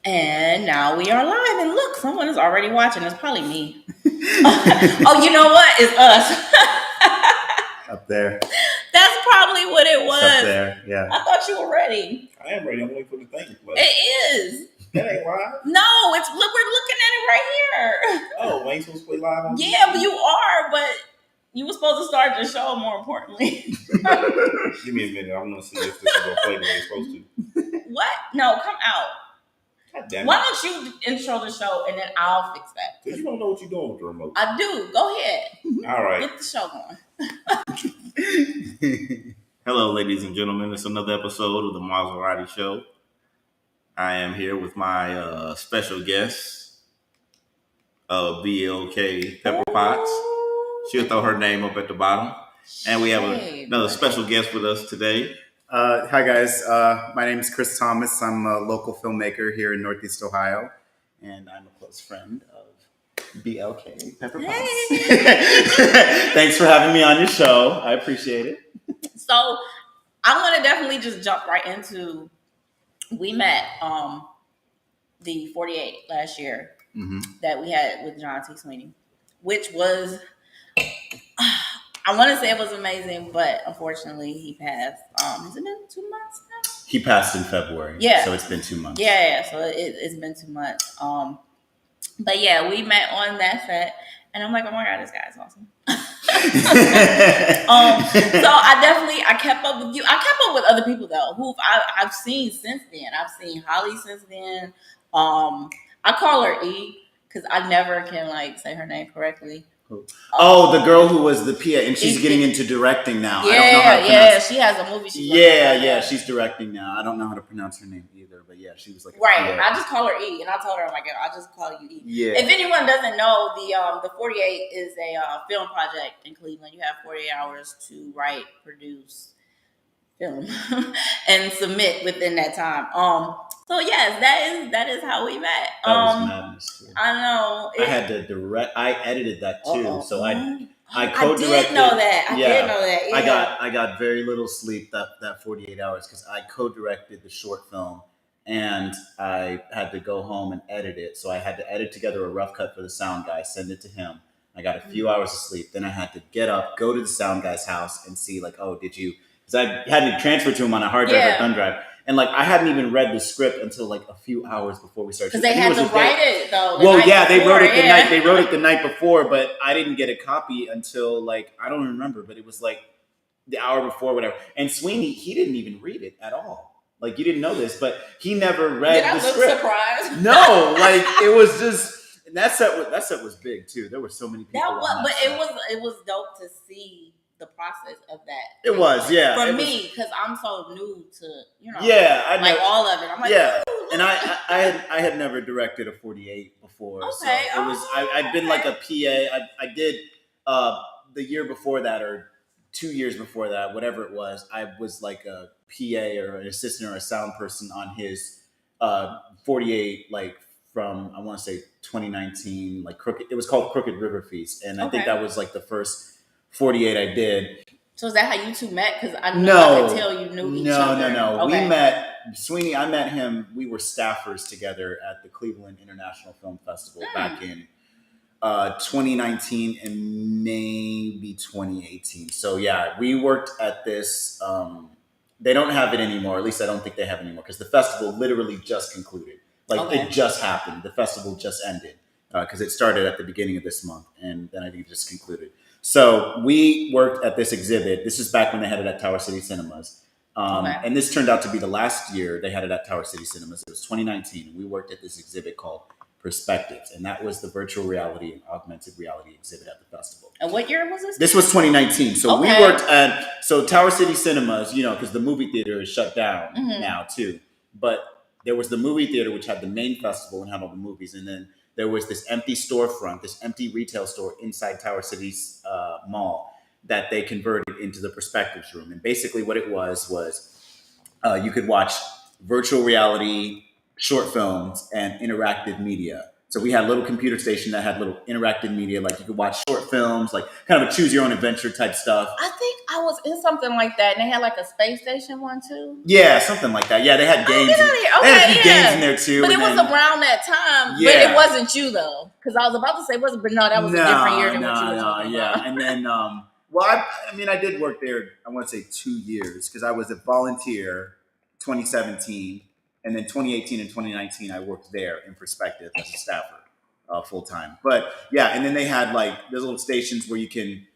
And now we are live. And look, someone is already watching. It's probably me. Oh, you know what? It's us. Up there. That's probably what it was. It's up there, yeah. I thought you were ready. I am ready. I'm waiting for the thing to play. It is. That ain't live. No, it's look. We're looking at it right here. Oh, ain't supposed to play live on Yeah, but you are. But you were supposed to start the show. More importantly. Give me a minute. I want to see if this is gonna play the way it's supposed to. What? No, come out. God damn it. Why don't you intro the show and then I'll fix that? Because you don't know what you're doing with the remote. I do. Go ahead. All right. Get the show going. Hello, ladies and gentlemen. It's another episode of the Maserati Show. I am here with my special guest, BLK Pepper Potts. She'll throw her name up at the bottom. And we have another special guest with us today. Hi, guys. My name is Chris Thomas. I'm a local filmmaker here in Northeast Ohio, and I'm a close friend of BLK Pepper Potts. Hey. Thanks for having me on your show. I appreciate it. So I want to definitely just jump right into. We met the 48 last year that we had with John T. Sweeney, which was. I want to say it was amazing, but unfortunately he passed. Has it been 2 months now? He passed in February. Yeah. So it's been 2 months. Yeah, so it's been 2 months. But yeah, we met on that set, and I'm like, oh my God, this guy is awesome. So I kept up with you. I kept up with other people though, who I've seen since then. I've seen Holly since then. I call her E because I never can say her name correctly. Oh, the girl who was the PA, and she's getting into directing now. Yeah, I don't know how to pronounce. She has a movie. She's directing now. I don't know how to pronounce her name either, but yeah, she was like right. I just call her E, and I told her, I'm like, I'll just call you E. Yeah. If anyone doesn't know, the 48 is a film project in Cleveland. You have 48 hours to write, produce, film, and submit within that time. So yes, that is how we met. That was madness too. I know. I had to direct. I edited that too, so I co-directed. I did know that. I did know that. Yeah. I got very little sleep that 48 hours because I co-directed the short film, and I had to go home and edit it. So I had to edit together a rough cut for the sound guy, send it to him. I got a few hours of sleep. Then I had to get up, go to the sound guy's house, and see did you? Because I had to transfer to him on a hard drive or thumb drive. And I hadn't even read the script until a few hours before we started. Because they had to write it though. They wrote it the night. They wrote it the night before, but I didn't get a copy until I don't remember, but it was the hour before, whatever. And Sweeney, he didn't even read it at all. You didn't know this, but he never read the script. Did I look surprised? No, it was just that set was big too. There were so many people. It was dope to see the process of that. It was, yeah. For me, because I'm so new to, I know. all of it. I'm like, yeah. And I had never directed a 48 before. Okay. So it was I'd been a PA. I did the year before that or 2 years before that, whatever it was. I was a PA or an assistant or a sound person on his 48 from I want to say 2019 Crooked. It was called Crooked River Feast, and I think that was the first 48 I did. So is that how you two met? Because I could tell you knew each other. No. Okay. We met Sweeney. I met him. We were staffers together at the Cleveland International Film Festival back in 2019 and maybe 2018. So yeah, we worked at this. They don't have it anymore. At least I don't think they have it anymore because the festival literally just concluded. It just happened. The festival just ended because it started at the beginning of this month, and then I think it just concluded. So we worked at this exhibit. This is back when they had it at Tower City Cinemas. And this turned out to be the last year they had it at Tower City Cinemas. It was 2019. We worked at this exhibit called Perspectives. And that was the virtual reality and augmented reality exhibit at the festival. And what year was this? This was 2019. So we worked at Tower City Cinemas, because the movie theater is shut down now too. But there was the movie theater, which had the main festival and had all the movies. And then there was this empty storefront, this empty retail store inside Tower City's mall that they converted into the Perspectives room. And basically what it was you could watch virtual reality, short films, and interactive media So we had a little computer station that had little interactive media, like you could watch short films, like kind of a choose your own adventure type stuff. I think I was in something like that, and they had like a space station one too. Yeah, something like that. Yeah, they had games. They had a few games in there too. But it was around that time. Yeah. But it wasn't you though, because I was about to say it wasn't. But no, that was a different year than what you were talking about. And then, well, I did work there. I want to say 2 years because I was a volunteer, 2017. And then 2018 and 2019, I worked there in Perspective as a staffer, full time. But yeah, and then they had like those little stations where you can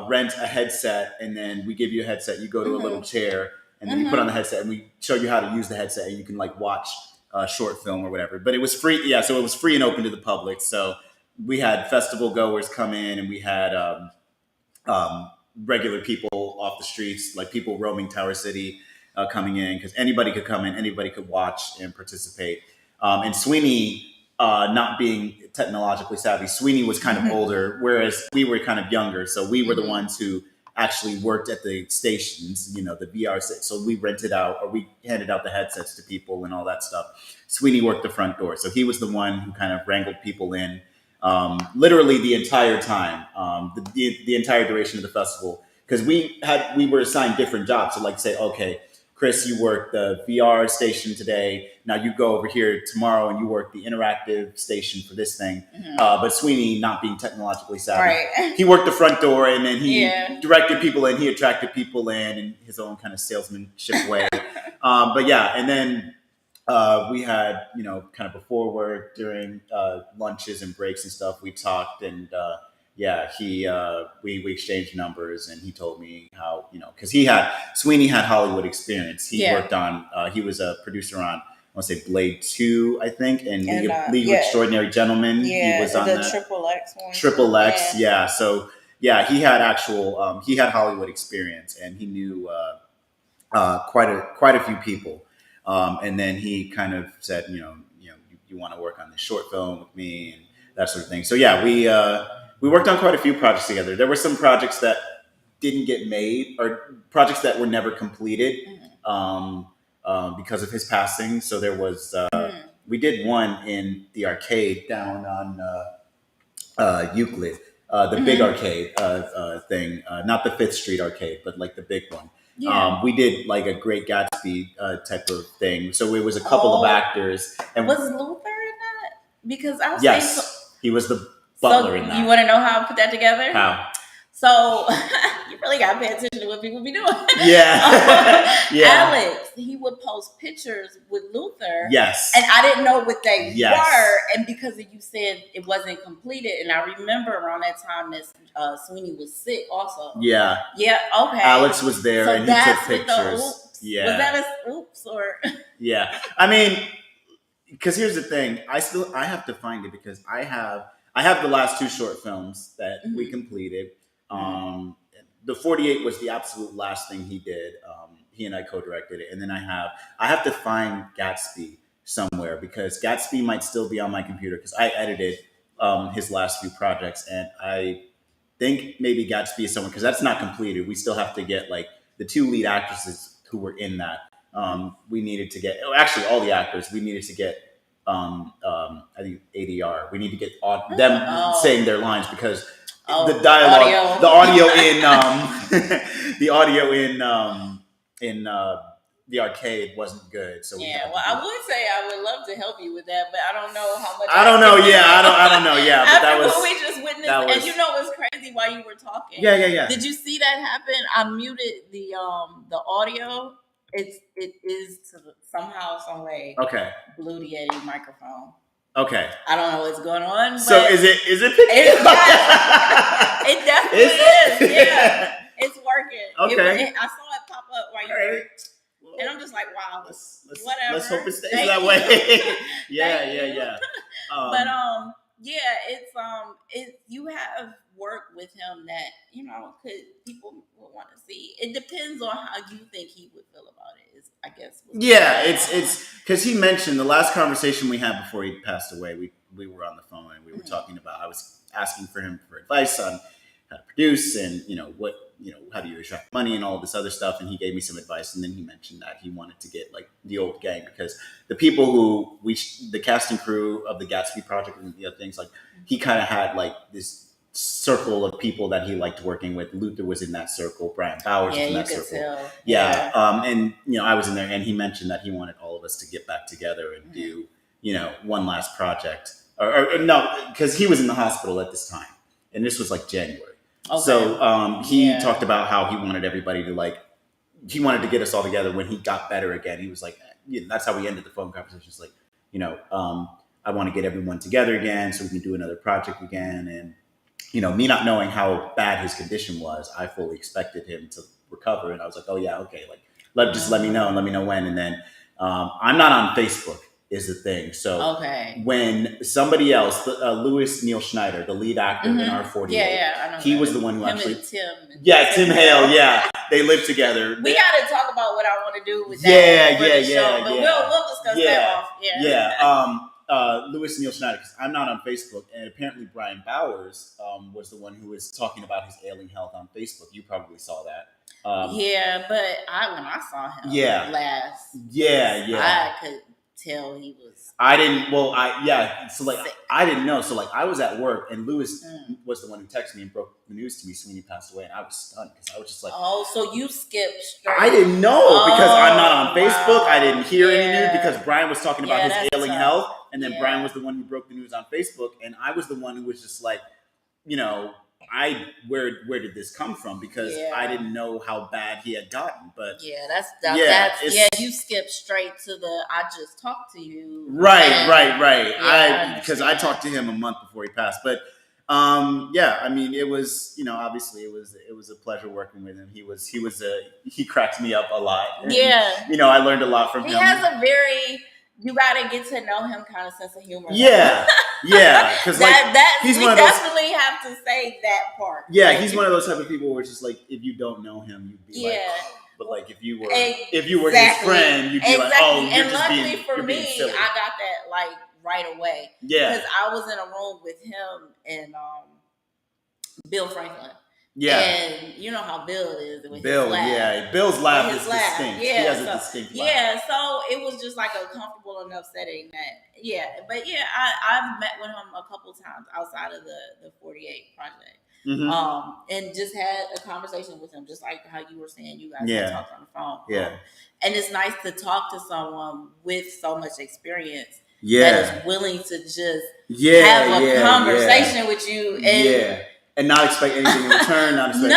rent a headset, and then we give you a headset. You go to a little chair, and then you put on the headset, and we show you how to use the headset, and you can like watch a short film or whatever. But it was free, yeah. So it was free and open to the public. So we had festival goers come in, and we had regular people off the streets, like people roaming Tower City. Coming in because anybody could come in, anybody could watch and participate. And Sweeney, not being technologically savvy, Sweeney was kind of older, whereas we were kind of younger. So we were the ones who actually worked at the stations, the VR6. So we rented out or we handed out the headsets to people and all that stuff. Sweeney worked the front door. So he was the one who kind of wrangled people in literally the entire time, the entire duration of the festival. Because we were assigned different jobs. So like say, okay, Chris, you work the VR station today. Now you go over here tomorrow and you work the interactive station for this thing. But Sweeney, not being technologically savvy, he worked the front door and then he directed people in. He attracted people in his own kind of salesmanship way. But yeah, and then we had, kind of before work, during lunches and breaks and stuff, we talked and we exchanged numbers and he told me how, because Sweeney had Hollywood experience. He worked on, he was a producer on, I want to say Blade 2, I think, and League of Extraordinary Gentlemen. He was on the Triple X one. Triple X, yeah. So, yeah, he had he had Hollywood experience and he knew quite a few people. And then he kind of said, you want to work on this short film with me and that sort of thing. So, yeah, we worked on quite a few projects together. There were some projects that didn't get made or projects that were never completed because of his passing. So there was, we did one in the arcade down on Euclid, the big arcade thing, not the 5th Street arcade, but like the big one. Yeah. We did like a Great Gatsby type of thing. So it was a couple of actors. And was Luther in that? Because I was he was the butler in that. You want to know how I put that together? How? So you really got to pay attention to what people be doing. Yeah. Alex, he would post pictures with Luther. Yes. And I didn't know what they were. And because you said it wasn't completed. And I remember around that time that Sweeney was sick also. Yeah. Yeah. Okay. Alex was there so and he took pictures. Yeah. Was that a oops or? Yeah. I mean, because here's the thing. I have to find it because I have the last 2 short films that we completed. The 48 was the absolute last thing he did. He and I co-directed it. And then I have to find Gatsby somewhere because Gatsby might still be on my computer because I edited his last few projects. And I think maybe Gatsby is somewhere because that's not completed. We still have to get like the 2 lead actresses who were in that. We needed to get, actually all the actors, we needed to get I think ADR. We need to get them saying their lines because the dialogue, the audio in the audio in the arcade wasn't good. So I would say I would love to help you with that, but I don't know how much. I don't know. Yeah, I don't know. Yeah, but that was what we just witnessed, and it was crazy while you were talking. Yeah. Did you see that happen? I muted the audio. It is somehow, some way. Okay. Blew the Yeti microphone. Okay. I don't know what's going on. But so is it picking up? It definitely is. Yeah, it's working. Okay. I saw it pop up while you were. And I'm just like, wow, whatever. Let's hope it stays that way. Yeah. But it's you have worked with him that people would want to see. It depends on how you think he would feel about it. I guess. Yeah, it's because he mentioned the last conversation we had before he passed away. We were on the phone and we were talking about. I was asking for him for advice on how to produce and what how do you attract money and all this other stuff. And he gave me some advice. And then he mentioned that he wanted to get like the old gang, because the people who the casting crew of the Gatsby project and the other things, like he kind of had like this circle of people that he liked working with. Luther was in that circle. Brian Bowers was in that circle. Tell. Yeah. And I was in there, and he mentioned that he wanted all of us to get back together and do, one last project. Or no, because he was in the hospital at this time, and this was like January. Okay. So he talked about how he wanted everybody to he wanted to get us all together when he got better again. He was like, that's how we ended the phone conversation. It's like, I want to get everyone together again so we can do another project again. And, me not knowing how bad his condition was, I fully expected him to recover. And I was like, oh yeah, okay. Just let me know and let me know when. And then I'm not on Facebook is the thing. So when somebody else, Louis Neil Schneider, the lead actor in our 48, I know he was the one who actually... Tim Hale, yeah. They live together. We got to talk about what I want to do with that. But we'll discuss that off. Louis Neil Schneider, because I'm not on Facebook, and apparently Brian Bowers was the one who was talking about his ailing health on Facebook. You probably saw that. But when I saw him last, I could tell he was. I didn't. Well, So I didn't know. So I was at work, and Louis was the one who texted me and broke the news to me. Sweeney passed away, and I was stunned because I was just like, "Oh, so you skipped straight?" I didn't know because I'm not on Facebook. Wow. I didn't hear any news because Brian was talking about his ailing health, and then Brian was the one who broke the news on Facebook, and I was the one who was just like, where did this come from? Because I didn't know how bad he had gotten. But you skipped straight to the I just talked to you. Right. Because I talked to him a month before he passed. But it was, obviously it was a pleasure working with him. He cracked me up a lot. And, I learned a lot from him. He has a very, you gotta get to know him kind of sense of humor. Yeah. Because he's one of those. Definitely have to say that part. Yeah, he's one of those type of people where it's just like, if you don't know him, you'd be like, oh. But if you were his friend, you'd be like, oh, you're and just luckily for me, I got that right away. Yeah, because I was in a room with him and Bill Franklin. Yeah, and you know how Bill is with Bill. His laugh. Yeah, Bill's laugh is distinct. Yeah, he has a distinct laugh. Yeah, so it was just like a comfortable enough setting that. Yeah, but I've met with him a couple times outside of the 48 project. Mm-hmm. And just had a conversation with him, just like how you were saying you guys had talked on the phone. Yeah, and it's nice to talk to someone with so much experience that is willing to just have a conversation with you and not expect anything in return. Not expect,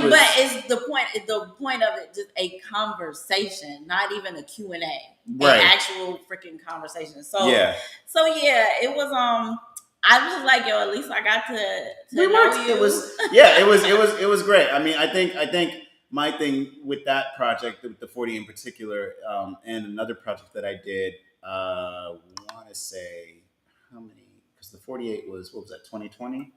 but it's the point. The point of it, just a conversation, not even a Q&A, an actual freaking conversation. So it was. I was like, yo, at least I got to know you. It was great. I mean, I think my thing with that project, with the 40 in particular, and another project that I did, want to say how many? Because the 48 was, what was that, 2020?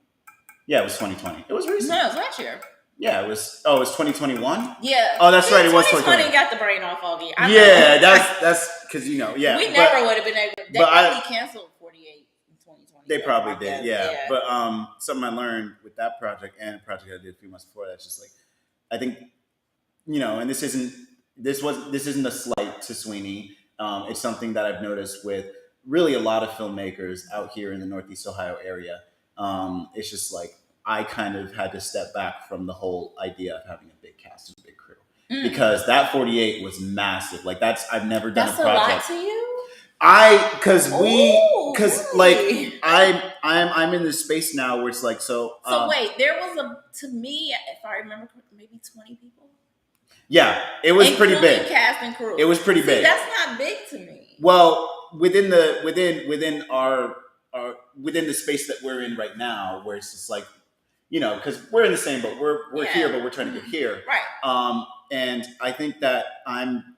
Yeah, it was 2020. It was recent. No, it was last year. Yeah, it was. Oh, it was 2021. Yeah. Oh, that's right. It was 2020. Got the brain off of you. That's because we never would have been able. They probably canceled 48 in 2020. They probably did. Yeah. But something I learned with that project and a project I did a few months before that's just like, I think, and this isn't a slight to Sweeney. It's something that I've noticed with really a lot of filmmakers out here in the Northeast Ohio area. It's just like I kind of had to step back from the whole idea of having a big cast and a big crew because that 48 was massive. I've never done a project. That's a lot to you? I'm in this space now where it's like so. So wait, there was to me, if I remember, maybe 20 people. Yeah, it was pretty big. Cast and crew. It was pretty big. That's not big to me. Well, within the space that we're in right now, where it's just like, because we're in the same boat. We're here, but we're trying to get here. Right. And I think that I'm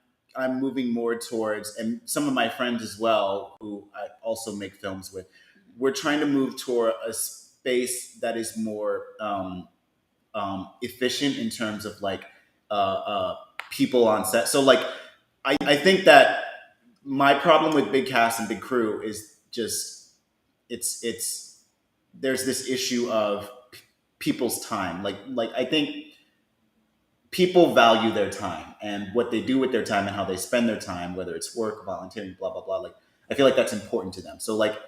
moving more towards, and some of my friends as well, who I also make films with, we're trying to move toward a space that is more efficient in terms of people on set. So I think that my problem with big cast and big crew is just it's there's this issue of people's time. I think people value their time and what they do with their time and how they spend their time, whether it's work, volunteering, blah, blah, blah. Like, I feel like that's important to them. So like,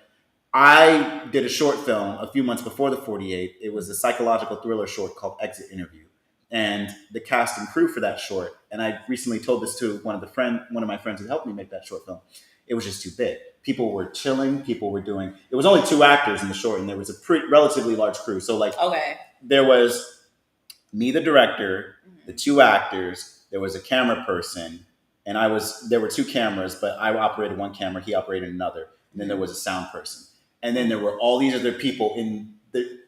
I did a short film a few months before the 48. It was a psychological thriller short called Exit Interview. And the cast and crew for that short, and I recently told this to one of my friends who helped me make that short film. It was just too big. People were chilling. People were doing. It was only 2 actors in the short, and there was a relatively large crew. So like, there was me, the director, the 2 actors. There was a camera person, and there were 2 cameras, but I operated one camera. He operated another, and then there was a sound person, and then there were all these other people in the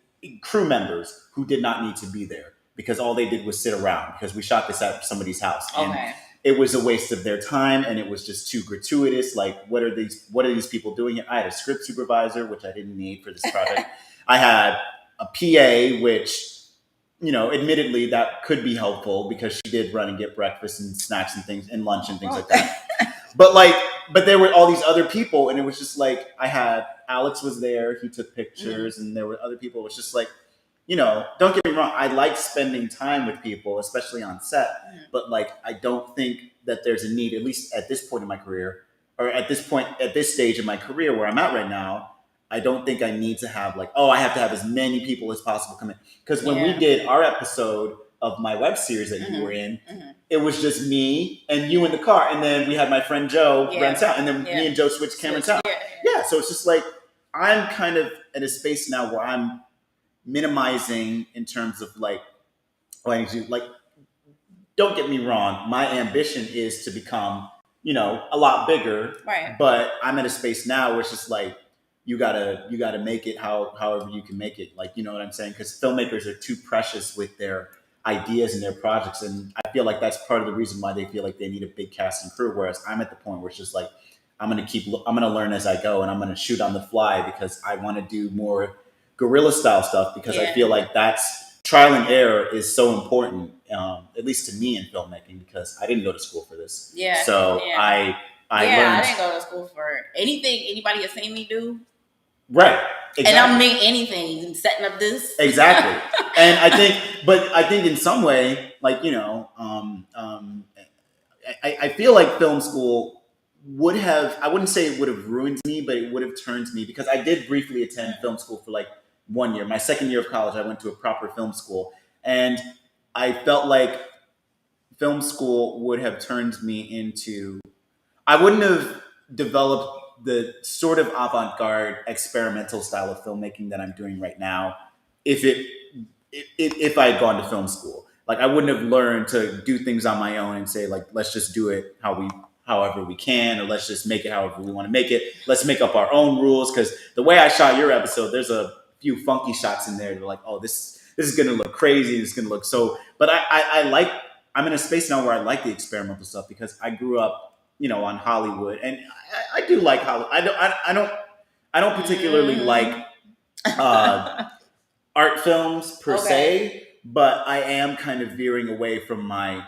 crew members who did not need to be there, because all they did was sit around, because we shot this at somebody's house. And it was a waste of their time, and it was just too gratuitous. Like, what are these people doing here? I had a script supervisor, which I didn't need for this project. I had a PA, which, admittedly that could be helpful because she did run and get breakfast and snacks and things and lunch and things like that. But there were all these other people, and it was just like, Alex was there. He took pictures, and there were other people. It was just like, don't get me wrong. I like spending time with people, especially on set. But like, I don't think that there's a need, at least at this point in my career, or at this stage in my career where I'm at right now. I don't think I need to have like, I have to have as many people as possible come in. Because when we did our episode of my web series that you were in, it was just me and you in the car, and then we had my friend Joe run sound, and then me and Joe switched camera and sound. Yeah, so it's just like, I'm kind of at a space now where I'm minimizing in terms of like, don't get me wrong, my ambition is to become, a lot bigger. Right. But I'm at a space now where it's just like, you gotta make it however you can make it. Like, you know what I'm saying? Because filmmakers are too precious with their ideas and their projects, and I feel like that's part of the reason why they feel like they need a big cast and crew. Whereas I'm at the point where it's just like, I'm gonna learn as I go, and I'm gonna shoot on the fly, because I want to do more guerrilla style stuff, because I feel like that's trial and error is so important, at least to me in filmmaking, because I didn't go to school for this. Yeah. So I learned. I didn't go to school for anything anybody has seen me do. Right. Exactly. And I'm doing anything, setting up this. Exactly. And I think in some way, like, I feel like film school would have, I wouldn't say it would have ruined me, but it would have turned me, because I did briefly attend film school for like 1 year. My second year of college, I went to a proper film school, and I felt like film school would have turned me into, I wouldn't have developed the sort of avant-garde experimental style of filmmaking that I'm doing right now if I had gone to film school. Like, I wouldn't have learned to do things on my own and say, like, let's just do it however we can, or let's just make it however we want to make it. Let's make up our own rules. Because the way I shot your episode, there's a few funky shots in there. They're like, oh, this is going to look crazy. It's going to look so. But I'm in a space now where I like the experimental stuff, because I grew up, on Hollywood, and I do like Hollywood. I don't particularly like art films per se, but I am kind of veering away from my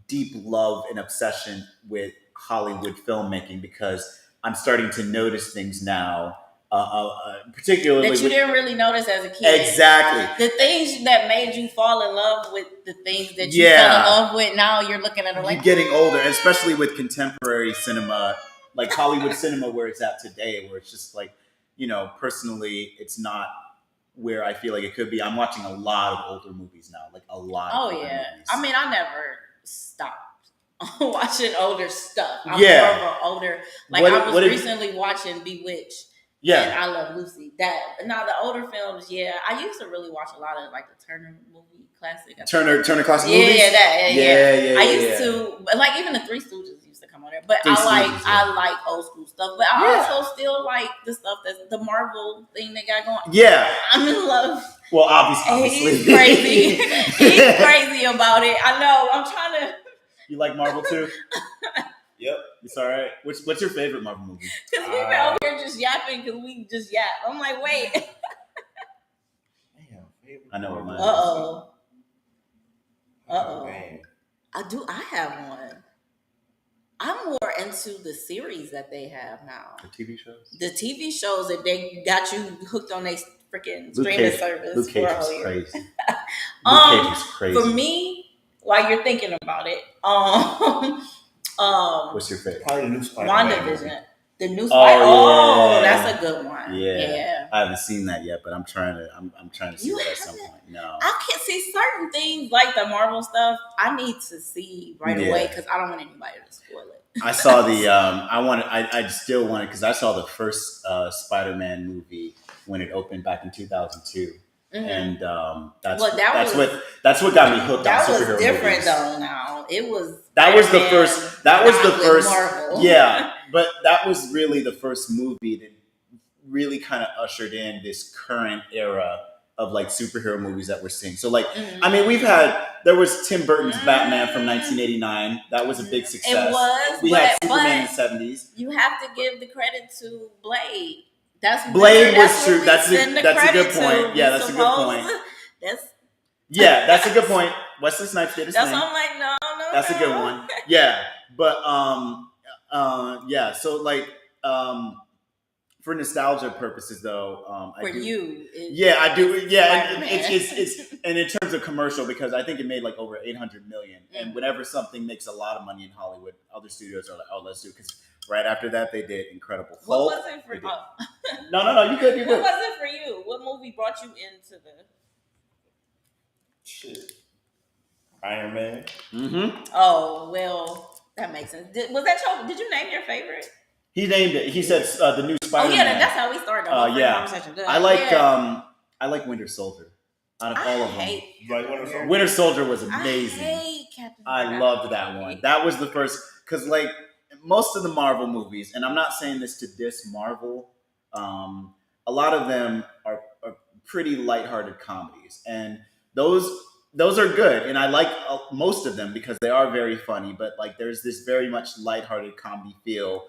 deep love and obsession with Hollywood filmmaking, because I'm starting to notice things now, particularly that you didn't really notice as a kid. Exactly. The things that made you fall in love with the things that you fell in love with, now you're looking at it like, you're getting older, especially with contemporary cinema, like Hollywood cinema, where it's at today, where it's just like, personally, it's not where I feel like it could be. I'm watching a lot of older movies now, like a lot of older movies. I mean, I never stopped watching older stuff. I'm Yeah. more of an older, like I was recently watching Bewitched. Yeah. And I Love Lucy. Now the older films, I used to really watch a lot of like the Turner movie classic. Turner classic movies? Yeah. I used to, but like even the Three Stooges used to come on there. But I like old school stuff. But I also still like the stuff that's the Marvel thing they got going. Yeah. I'm in love. Well, obviously. He's crazy. He's crazy about it. I know. I'm trying to. You like Marvel too? Yep, it's all right. What's your favorite Marvel movie? Because we've been over here just yapping because we just yap. I'm like, wait. I know what mine is. I have one. I'm more into the series that they have now. The TV shows? The TV shows that they got you hooked on their freaking streaming service. Luke Cage is crazy. Luke Cage is crazy. For me, while you're thinking about it. What's your favorite? Probably the new Spider-Man movie. WandaVision. The new Spider. Oh, yeah. That's a good one. Yeah. I haven't seen that yet, but I'm trying to. I'm trying to see that at some point. No, I can't see certain things like the Marvel stuff. I need to see right away because I don't want anybody to spoil it. I saw the. I still want it because I saw the first Spider-Man movie when it opened back in 2002. And that's what got me hooked on superhero movies. That was different though. Now it was the first. That was the first. Marvel. Yeah, but that was really the first movie that really kind of ushered in this current era of like superhero movies that we're seeing. So like, I mean, there was Tim Burton's Batman from 1989. That was a big success. It was. We had Superman in the 70s. You have to give the credit to Blade. Blade was true. That's a good point. Yeah, that's a good point. That's a good point. Wesley Snipes did his thing. That's why I'm like, no. That's a good one. Yeah, but yeah. So like, for nostalgia purposes, though, I do. I do. Yeah, it's and in terms of commercial, because I think it made like over 800 million. And whenever something makes a lot of money in Hollywood, other studios are like, oh, let's do it. Because right after that, they did Incredible Hulk. What was it for you? No, you good. What was it for you? What movie brought you into the shit? Iron Man. Mm-hmm. Oh well, that makes sense. Did you name your favorite? He named it. He said the new Spider-Man. Oh yeah, that's how we started the conversation. I like Winter Soldier. Out of all of them, Winter Soldier was amazing. I hate Captain America. I loved that one. That was the first, because like most of the Marvel movies, and I'm not saying this to diss Marvel, a lot of them are pretty lighthearted comedies, and those are good, and I like most of them because they are very funny. But like, there's this very much lighthearted comedy feel.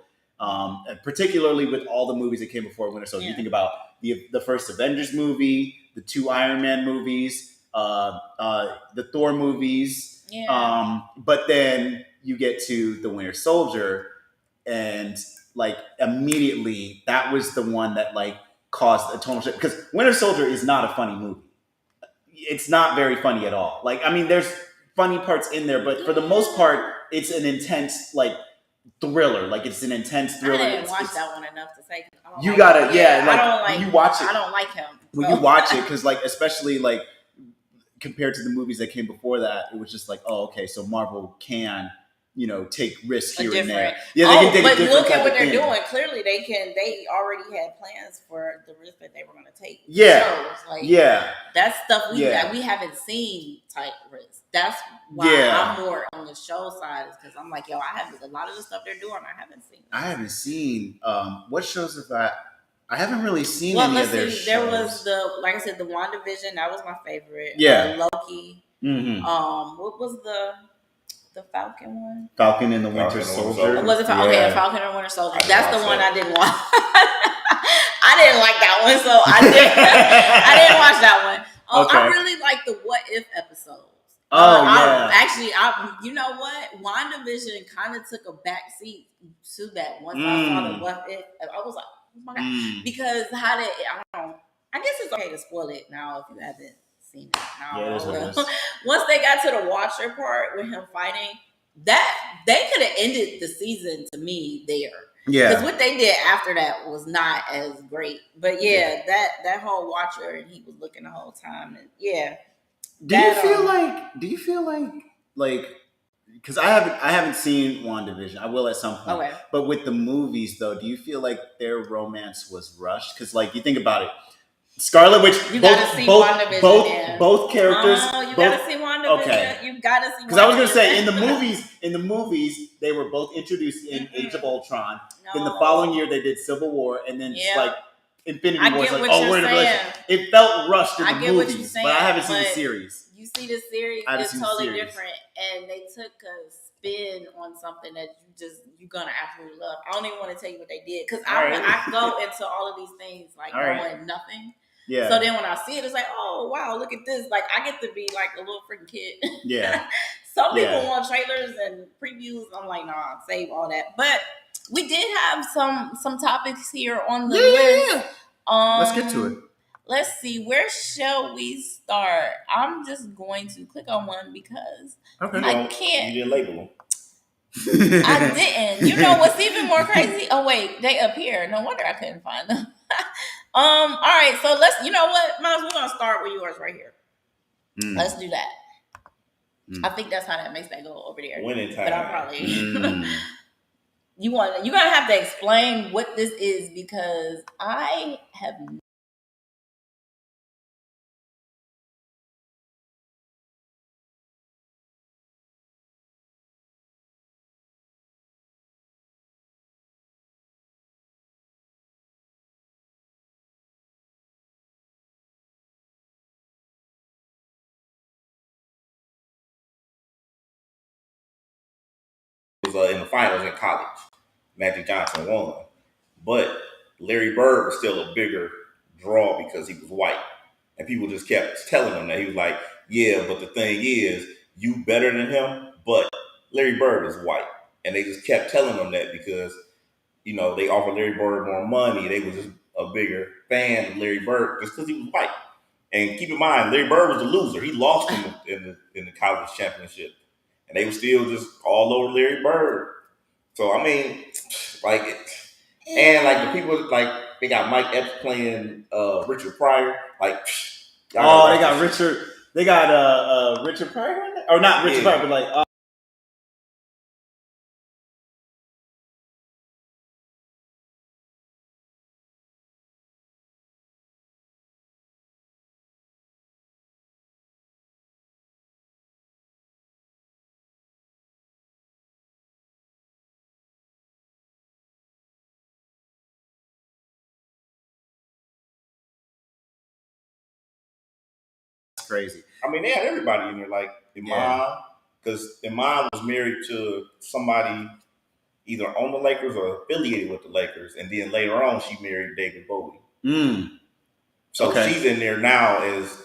Particularly with all the movies that came before Winter Soldier. You think about the first Avengers movie, the 2 Iron Man movies, the Thor movies. Yeah. But then you get to the Winter Soldier, and like immediately that was the one that like caused a total shift. Because Winter Soldier is not a funny movie. It's not very funny at all. Like, I mean, there's funny parts in there, but for the most part, it's an intense like thriller. Like, it's an intense thriller. I didn't watch that one enough to say. You gotta, like, you watch it. I don't like him. When you watch it, because like, especially like compared to the movies that came before that, it was just like, oh, okay, so Marvel can, take risks here and there. Yeah, they can take a different look at what they're doing. Clearly, they already had plans for the risk that they were going to take. Yeah, like, that's stuff we haven't seen type risk. That's why I'm more on the show side, is because I'm like, yo, I haven't, a lot of the stuff they're doing, I haven't seen. I haven't seen what shows have I haven't really seen any of their shows. There was like I said, the WandaVision, that was my favorite. Yeah, Loki. Mm-hmm. What was the Falcon one? Falcon and the Winter Soldier. Was it Falcon and Winter Soldier? That's the one I didn't watch. I didn't like that one, so I didn't watch that one. Okay. I really like the What If episodes. Actually, you know what? WandaVision kind of took a back seat to that. Once I saw the What If, I was like, oh my God. Because I don't know. I guess it's okay to spoil it now if you haven't seen it. Once they got to the Watcher part with him fighting, that they could have ended the season to me there. Yeah, because what they did after that was not as great. But that whole Watcher, and he was looking the whole time, and Do you feel like because I haven't seen WandaVision. I will at some point. Okay. But with the movies though, do you feel like their romance was rushed? Because like, you think about it, Scarlet Witch. You gotta see WandaVision. Both characters. Oh, you gotta see WandaVision. Okay. You gotta see. Because I was gonna say in the movies they were both introduced in Age of Ultron. No. Then the following year they did Civil War, and then it's like Infinity War. It's like, oh, we're in a relationship. It felt rushed in the movies, but I haven't seen the series. You see the series, it's totally different, and they took a spin on something that you're gonna absolutely love. I don't even want to tell you what they did, because I go into all of these things like knowing nothing. Yeah. So then when I see it, it's like, oh wow, look at this! Like, I get to be like a little freaking kid. Yeah. Some people want trailers and previews. I'm like, nah, save all that. But we did have some topics here on the list. Let's get to it. let's see. Where shall we start? I'm just going to click on one because I can't. You didn't label them. I didn't. You know what's even more crazy? Oh wait, they appear. No wonder I couldn't find them. All right, so let's. You know what, Miles? We're gonna start with yours right here. Let's do that. I think that's how that makes that go over there. Winning time. But I'm probably. You're gonna have to explain what this is because I have. Was in the finals in college. Magic Johnson won. But Larry Bird was still a bigger draw because he was white. And people just kept telling him that. He was like, yeah, but the thing is, you better than him, but Larry Bird is white. And they just kept telling him that because, you know, they offered Larry Bird more money. They was just a bigger fan of Larry Bird just because he was white. And keep in mind, Larry Bird was a loser. He lost in the college championship. And they were still just all over Larry Bird. So, I mean, like, and like the people, like, they got Mike Epps playing Richard Pryor. Like, they got Richard. They got Richard Pryor in there? Or not Richard Pryor, but like. Crazy. I mean, they had everybody in there, like Iman, because Iman was married to somebody either on the Lakers or affiliated with the Lakers, and then later on she married David Bowie. So she's in there now as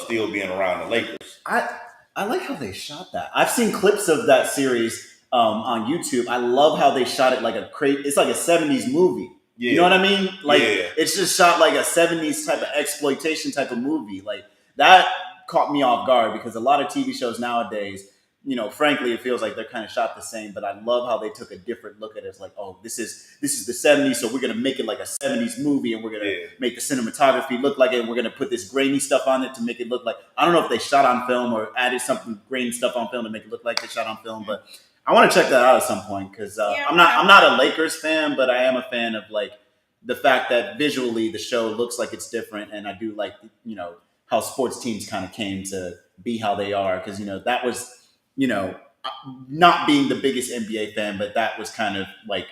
still being around the Lakers. I like how they shot that. I've seen clips of that series on YouTube. I love how they shot it like it's like a 70s movie. Yeah. You know what I mean? Like it's just shot like a 70s type of exploitation type of movie. Like that caught me off guard because a lot of TV shows nowadays, you know, frankly, it feels like they're kind of shot the same, but I love how they took a different look at it. It's like, oh, this is the 70s, so we're going to make it like a 70s movie, and we're going to make the cinematography look like it, and we're going to put this grainy stuff on it to make it look like, I don't know if they shot on film or added something grainy stuff on film to make it look like they shot on film, but I want to check that out at some point because I'm not a Lakers fan, but I am a fan of like the fact that visually the show looks like it's different, and I do like, you know, how sports teams kind of came to be how they are because, you know, that was, you know, not being the biggest NBA fan, but that was kind of like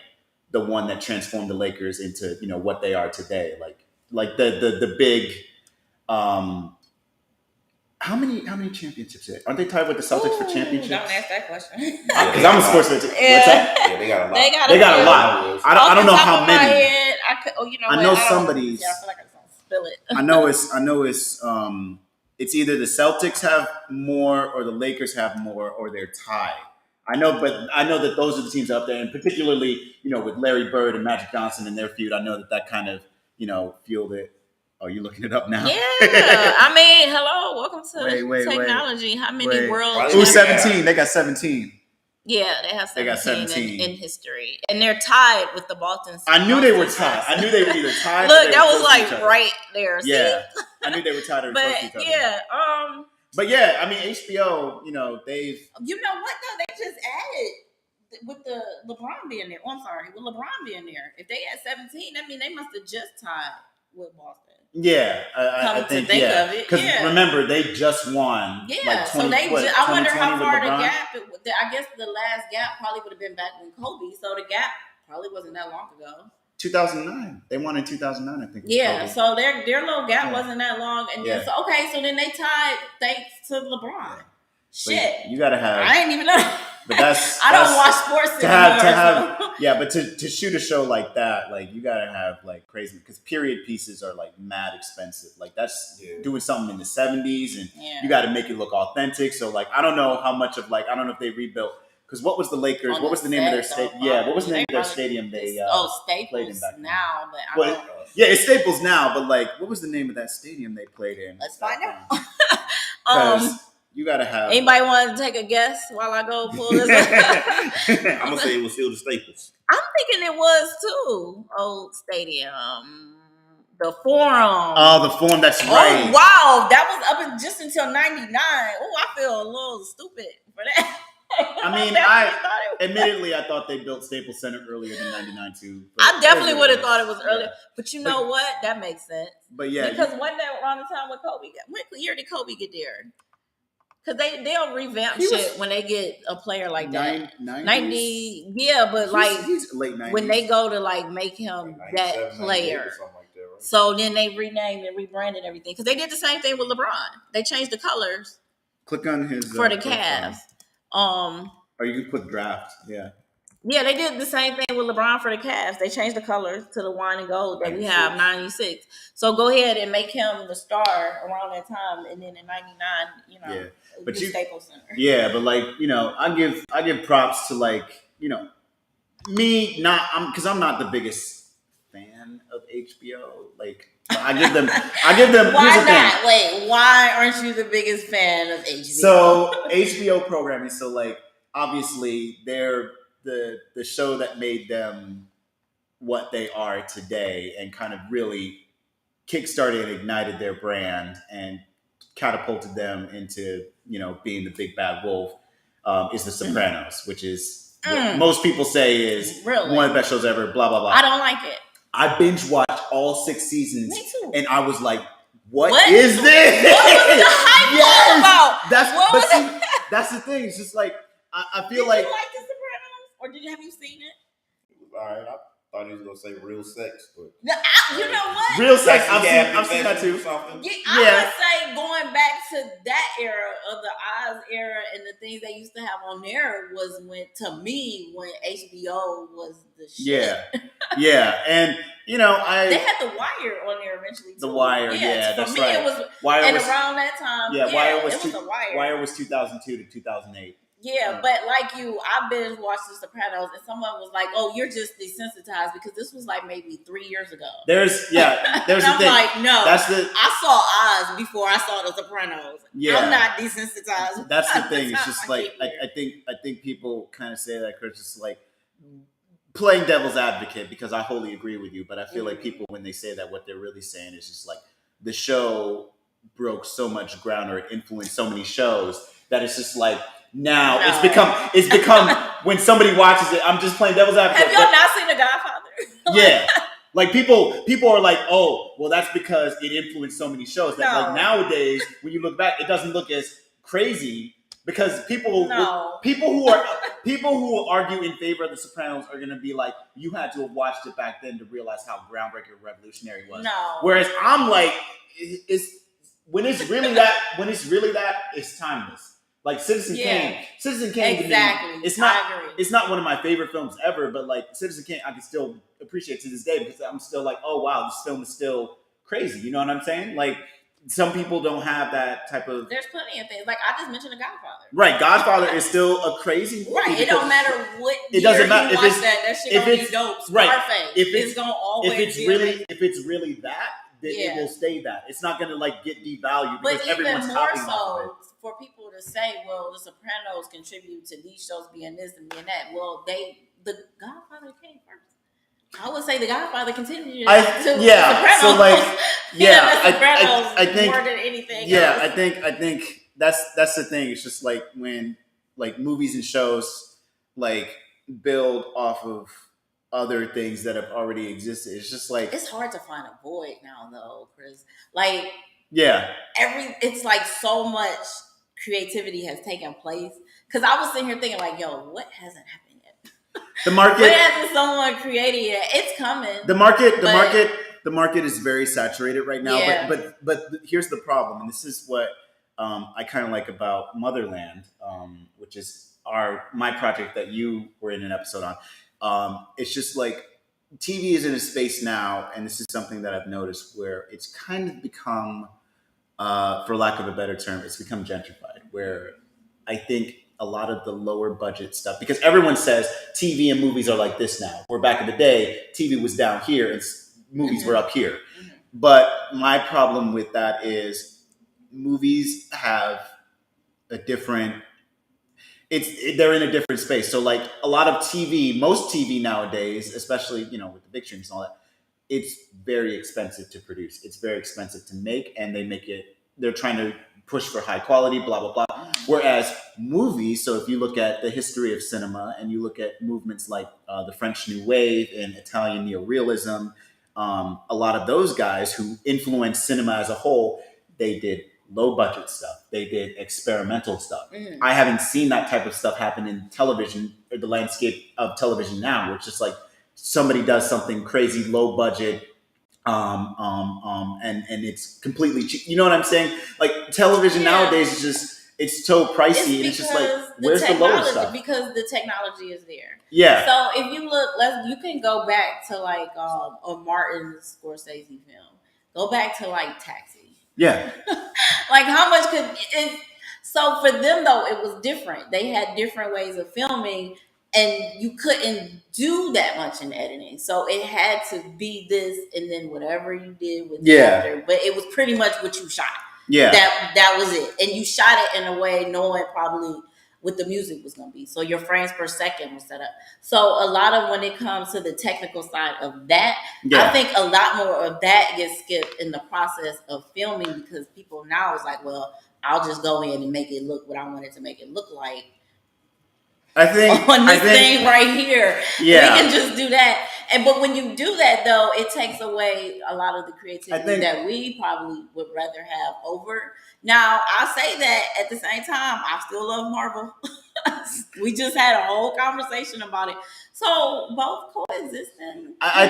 the one that transformed the Lakers into, you know, what they are today. Like the big, how many championships aren't they tied with the Celtics for championships? Don't ask that question. Because I'm a sports fan. What's that? Yeah, they got a lot. They got a lot. I don't know how many. I know somebody's. Yeah, I feel like I just don't spill it. I know it's either the Celtics have more or the Lakers have more or they're tied. I know that those are the teams out there, and particularly, you know, with Larry Bird and Magic Johnson and their feud, I know that kind of, you know, fueled it. Oh, you looking it up now? Yeah, I mean, hello, welcome to technology. How many world? Who's 17? They got 17. Yeah, they have 17, in history, and they're tied with the Boston. I knew they were tied. I knew they were either tied. Look, that was like right there. See? Yeah, I knew they were tied or close to each other. Yeah, but yeah, I mean HBO. You know they've. You know what though? They just added with the LeBron being there. Oh, I'm sorry, with LeBron being there. If they had 17, that means they must have just tied with Boston. Yeah, I think of it. Because remember, they just won. Yeah, like 20, so I wonder how far the LeBron? gap. I guess the last gap probably would have been back when Kobe. So the gap probably wasn't that long ago. 2009. They won in 2009, I think. Yeah, Kobe. so their little gap wasn't that long, and then so then they tied thanks to LeBron. Yeah. Shit, but you gotta have. I ain't even know. But that's I don't watch sports to have yeah, but to shoot a show like that, like you gotta have like crazy because period pieces are like mad expensive. Like that's doing something in the 70s, and you got to make it look authentic. So like I don't know how much of like I don't know if they rebuilt Because what was the Lakers? On What was the name of their stadium? Yeah, what was the name of their stadium they played in Staples back then? now, but I don't. Yeah, it's Staples now, but like, what was the name of that stadium they played in? Let's find out. Because you gotta have. Anybody want to take a guess while I go pull this up? I'm gonna say it was still the Staples. I'm thinking it was too. Old Stadium. The Forum. Oh, the Forum, that's right. Oh, wow. That was up just until 99. Oh, I feel a little stupid for that. I mean, admittedly, I thought they built Staples Center earlier than 99 too. I definitely would have thought it was earlier. But you know what? That makes sense. But yeah. Because when that around the time when Kobe got, what year did Kobe get there? Because they'll revamp shit when they get a player like that. 90, yeah, but he's late 90s. When they go to like make him that player. So then they renamed and rebranded everything. Because they did the same thing with LeBron. They changed the colors. Click on his for the Cavs. Or you can click draft. Yeah. Yeah, they did the same thing with LeBron for the Cavs. They changed the colors to the wine and gold that 96. We have 96. So go ahead and make him the star around that time, and then in 99, but Staples Center. Yeah, but like I give props to like me because I'm not the biggest fan of HBO. Like I give them. Why not? Wait, why aren't you the biggest fan of HBO? So HBO programming. So like obviously they're the show that made them what they are today and kind of really kickstarted and ignited their brand and catapulted them into being the big bad wolf is The Sopranos, which is what most people say is really one of the best shows ever. Blah blah blah. I don't like it. I binge watched all 6 seasons. Me too. And I was like, what is this? What was the hype all about? That's the thing. It's just like I feel did like. You like The Sopranos, or have you seen it? All right, I thought he was gonna say real sex, but you know what? Real sex. I've seen that too. I would say going back to that era of the Oz era and the things they used to have on there was when HBO was the shit. Yeah, and they had The Wire on there eventually too. The Wire, yeah, that's for me, right. It was around that time. Yeah, Wire was The Wire. Wire was 2002 to 2008. Yeah, but like you, I binge watched The Sopranos, and someone was like, "Oh, you're just desensitized because this was like maybe 3 years ago." There's and the I'm thing. like, no, I saw Oz before I saw The Sopranos. Yeah, I'm not desensitized. That's the thing. It's just like I think people kind of say that, Chris, just like playing devil's advocate because I wholly agree with you, but I feel like people when they say that, what they're really saying is just like the show broke so much ground or it influenced so many shows that it's just like. Now it's become when somebody watches it, I'm just playing devil's advocate. Have y'all not seen The Godfather? Yeah. Like people are like, oh, well, that's because it influenced so many shows that like nowadays, when you look back, it doesn't look as crazy because people who argue in favor of The Sopranos are gonna be like, you had to have watched it back then to realize how groundbreaking and revolutionary it was. No. Whereas I'm like, when it's really that, it's timeless. Like Citizen Kane exactly. To me, it's not one of my favorite films ever, but like Citizen Kane, I can still appreciate to this day because I'm still like, oh wow, this film is still crazy. You know what I'm saying? Like some people don't have that type of. There's plenty of things. Like I just mentioned The Godfather. Right, Godfather is still a crazy movie. Right, it don't matter what. It doesn't matter if it's that shit gonna be dope. Right, it's gonna always. If it's really that. It will stay that. It's not going to like get devalued because everyone's copying off of it. For people to say, well, The Sopranos contribute to these shows being this and being that. Well, The Godfather came first. I would say The Godfather continued to Sopranos. So like, I think more than anything. Yeah, else. I think that's the thing. It's just like when like movies and shows like build off of other things that have already existed. It's just like it's hard to find a void now though, Chris. Like it's like so much creativity has taken place. Cause I was sitting here thinking like, yo, what hasn't happened yet? The market what hasn't someone created yet? It's coming. The market is very saturated right now. Yeah. But here's the problem, and this is what I kind of like about Motherland, which is my project that you were in an episode on. It's just like TV is in a space now, and this is something that I've noticed where it's kind of become, for lack of a better term, it's become gentrified. Where I think a lot of the lower budget stuff, because everyone says TV and movies are like this now. Where back in the day, TV was down here and movies were up here. But my problem with that is movies have a different, they're in a different space. So like a lot of TV, most TV nowadays, especially, you know, with the big streams and all that, it's very expensive to produce. It's very expensive to make, and they're trying to push for high quality, blah, blah, blah. Whereas movies, so if you look at the history of cinema and you look at movements like the French New Wave and Italian neorealism, a lot of those guys who influenced cinema as a whole, they did low budget stuff. They did experimental stuff. I haven't seen that type of stuff happen in television, or the landscape of television now, where it's just like somebody does something crazy, low budget, and it's completely cheap. You know what I'm saying? Like television nowadays is just, it's so pricey, and it's just like, where's the lower stuff? Because the technology is there. Yeah. So if you look, you can go back to like a Martin Scorsese film. Go back to like Taxi. Yeah. Like how much so for them though, it was different. They had different ways of filming, and you couldn't do that much in editing. So it had to be this, and then whatever you did with the actor. But it was pretty much what you shot. Yeah. That was it. And you shot it in a way knowing probably what the music was going to be. So your frames per second was set up. So a lot of, when it comes to the technical side of that, I think a lot more of that gets skipped in the process of filming, because people now is like, well, I'll just go in and make it look what I wanted to make it look like. I think on this thing right here, yeah, we can just do that. But when you do that, though, it takes away a lot of the creativity that we probably would rather have over. Now, I say that at the same time, I still love Marvel. We just had a whole conversation about it. So both coexisting. I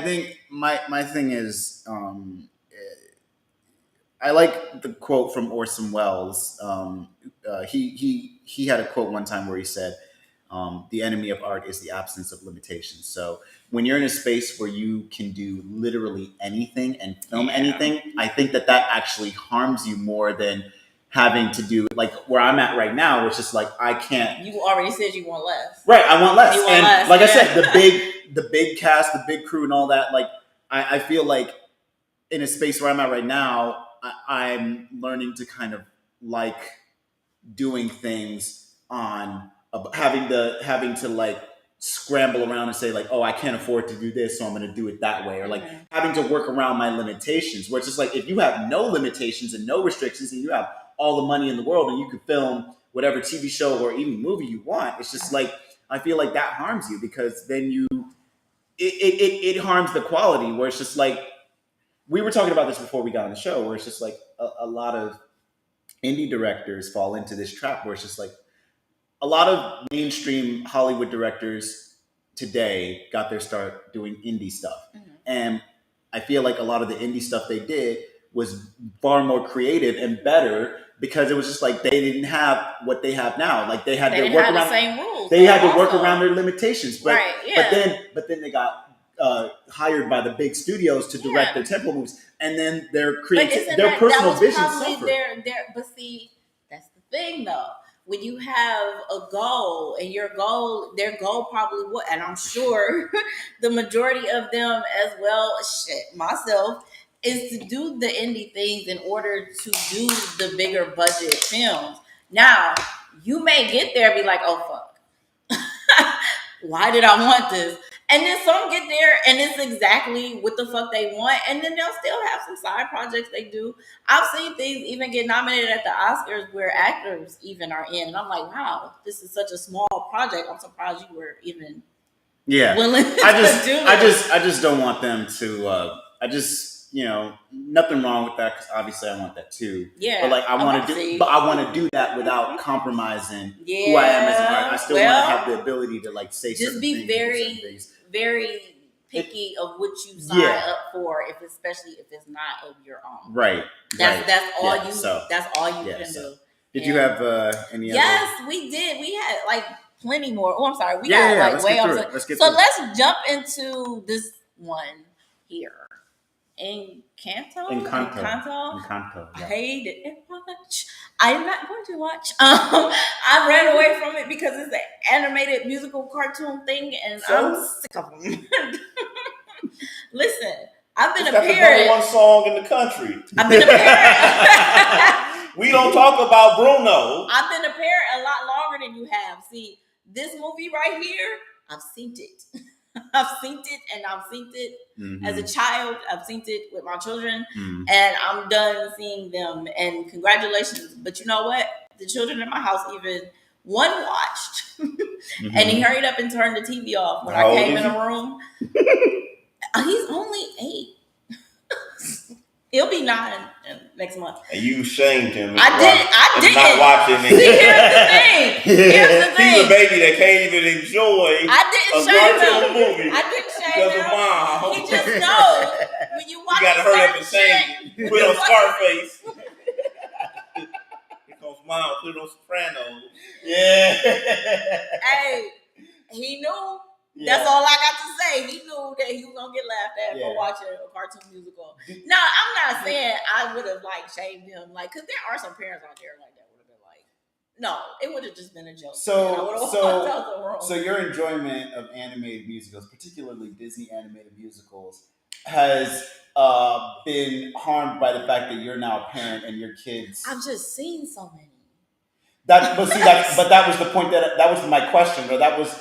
think my thing is, I like the quote from Orson Welles. He had a quote one time where he said, the enemy of art is the absence of limitations. So when you're in a space where you can do literally anything and film anything, I think that actually harms you more than having to do, like where I'm at right now, where it's just like, I can't. You already said you want less. Right, I want less. You want and less, like I said, the big cast, the big crew and all that, like I feel like in a space where I'm at right now, I'm learning to kind of like doing things on having to like scramble around and say like, oh, I can't afford to do this, so I'm going to do it that way, or like having to work around my limitations. Where it's just like, if you have no limitations and no restrictions, and you have all the money in the world, and you can film whatever TV show or even movie you want, it's just like, I feel like that harms you, because then it harms the quality. Where it's just like, we were talking about this before we got on the show, where it's just like a lot of indie directors fall into this trap, where it's just like, a lot of mainstream Hollywood directors today got their start doing indie stuff. And I feel like a lot of the indie stuff they did was far more creative and better, because it was just like, they didn't have what they have now. Like they had to work around the same rules. They had to work around their limitations. But, but then they got hired by the big studios to direct their tempo movies, and then their personal vision suffered. But see, that's the thing though. When you have a goal, and their goal probably would, and I'm sure the majority of them as well, myself, is to do the indie things in order to do the bigger budget films. Now, you may get there and be like, oh, fuck. Why did I want this? And then some get there and it's exactly what the fuck they want. And then they'll still have some side projects they do. I've seen things even get nominated at the Oscars where actors even are in. And I'm like, wow, this is such a small project. I'm surprised you were even willing to do this. I just don't want them to, nothing wrong with that, because obviously I want that too. Yeah. But like I want to do that without compromising who I am as an artist. I still want to have the ability to like say just certain be things. Very picky of what you sign up for, especially if it's not of your own. Right. That's all you can do. Did you have any other? Yes, we did. We had like plenty more. Oh, I'm sorry. We got like way off. Let's jump into this one here. Encanto. Yeah. I hate it much. I'm not going to watch. I ran away from it because it's an animated musical cartoon thing, and I'm sick of them. Listen, I've been It's a got the parent. number one song in the country. I've been a parent. We don't talk about Bruno. I've been a parent a lot longer than you have. See, this movie right here, I've seen it. I've seen it, and I've seen it as a child. I've seen it with my children, and I'm done seeing them. And congratulations. But you know what? The children in my house, even one watched, and he hurried up and turned the TV off when I came in the room. He's only 8. He'll be 9 next month. And you shamed him. I didn't. Not watching it. See, here's the thing. He's a baby that can't even enjoy a cartoon movie. I didn't shame him. Mom. He just knows when you watch. You gotta hurry up and change it. Put on Scarface. Here comes Mom. Put on Sopranos. Yeah. Hey, he knew. Yeah. That's all I got to say. He knew that he was gonna get laughed at for watching a cartoon musical. No, I'm not saying I would have shamed him, because there are some parents out there like that would have been like, no, it would have just been a joke. So your enjoyment of animated musicals, particularly Disney animated musicals, has been harmed by the fact that you're now a parent and your kids. I've just seen so many. But that was the point that was my question, or that was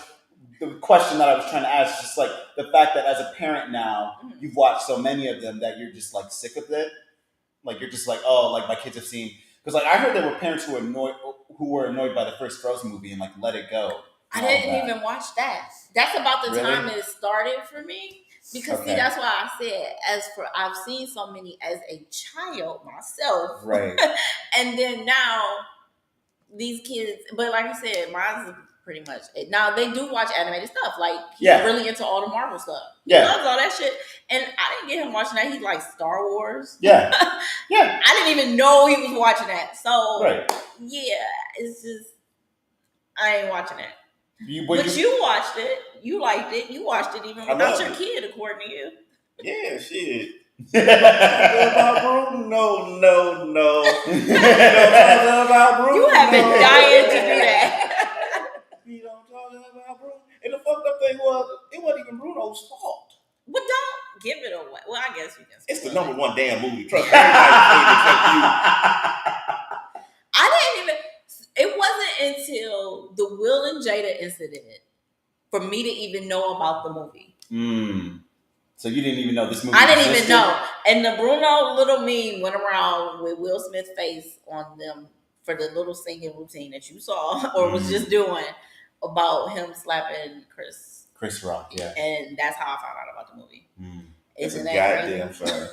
the question that I was trying to ask. Just like the fact that as a parent now, you've watched so many of them that you're just sick of it. Like you're just my kids have seen. Because I heard there were parents who were annoyed by the first Frozen movie and Let It Go. I didn't even watch that. That's about the time it started for me. Because see, that's why I said I've seen so many as a child myself. Right. And then now these kids, but like I said, mine's pretty much it. Now they do watch animated stuff. He's really into all the Marvel stuff. He loves all that shit. And I didn't get him watching that. He likes Star Wars. Yeah. Yeah. I didn't even know he was watching that. So yeah, it's just I ain't watching that. You watched it. You liked it. You watched it even without your kid, according to you. Yeah, shit. about Bruno? No. About Bruno. You have been dying to do that. We don't talk about Bruno. And the fucked up thing was, it wasn't even Bruno's fault. But don't give it away. Well, I guess you can. It's the number one damn movie. Trust me. I didn't even. It wasn't until the Will and Jada incident for me to even know about the movie. So you didn't even know this movie I didn't existed? even know. And the Bruno little meme went around with Will Smith's face on them for the little singing routine that you saw or was just doing about him slapping Chris Rock, yeah. And that's how I found out about the movie. Isn't that goddamn sorry.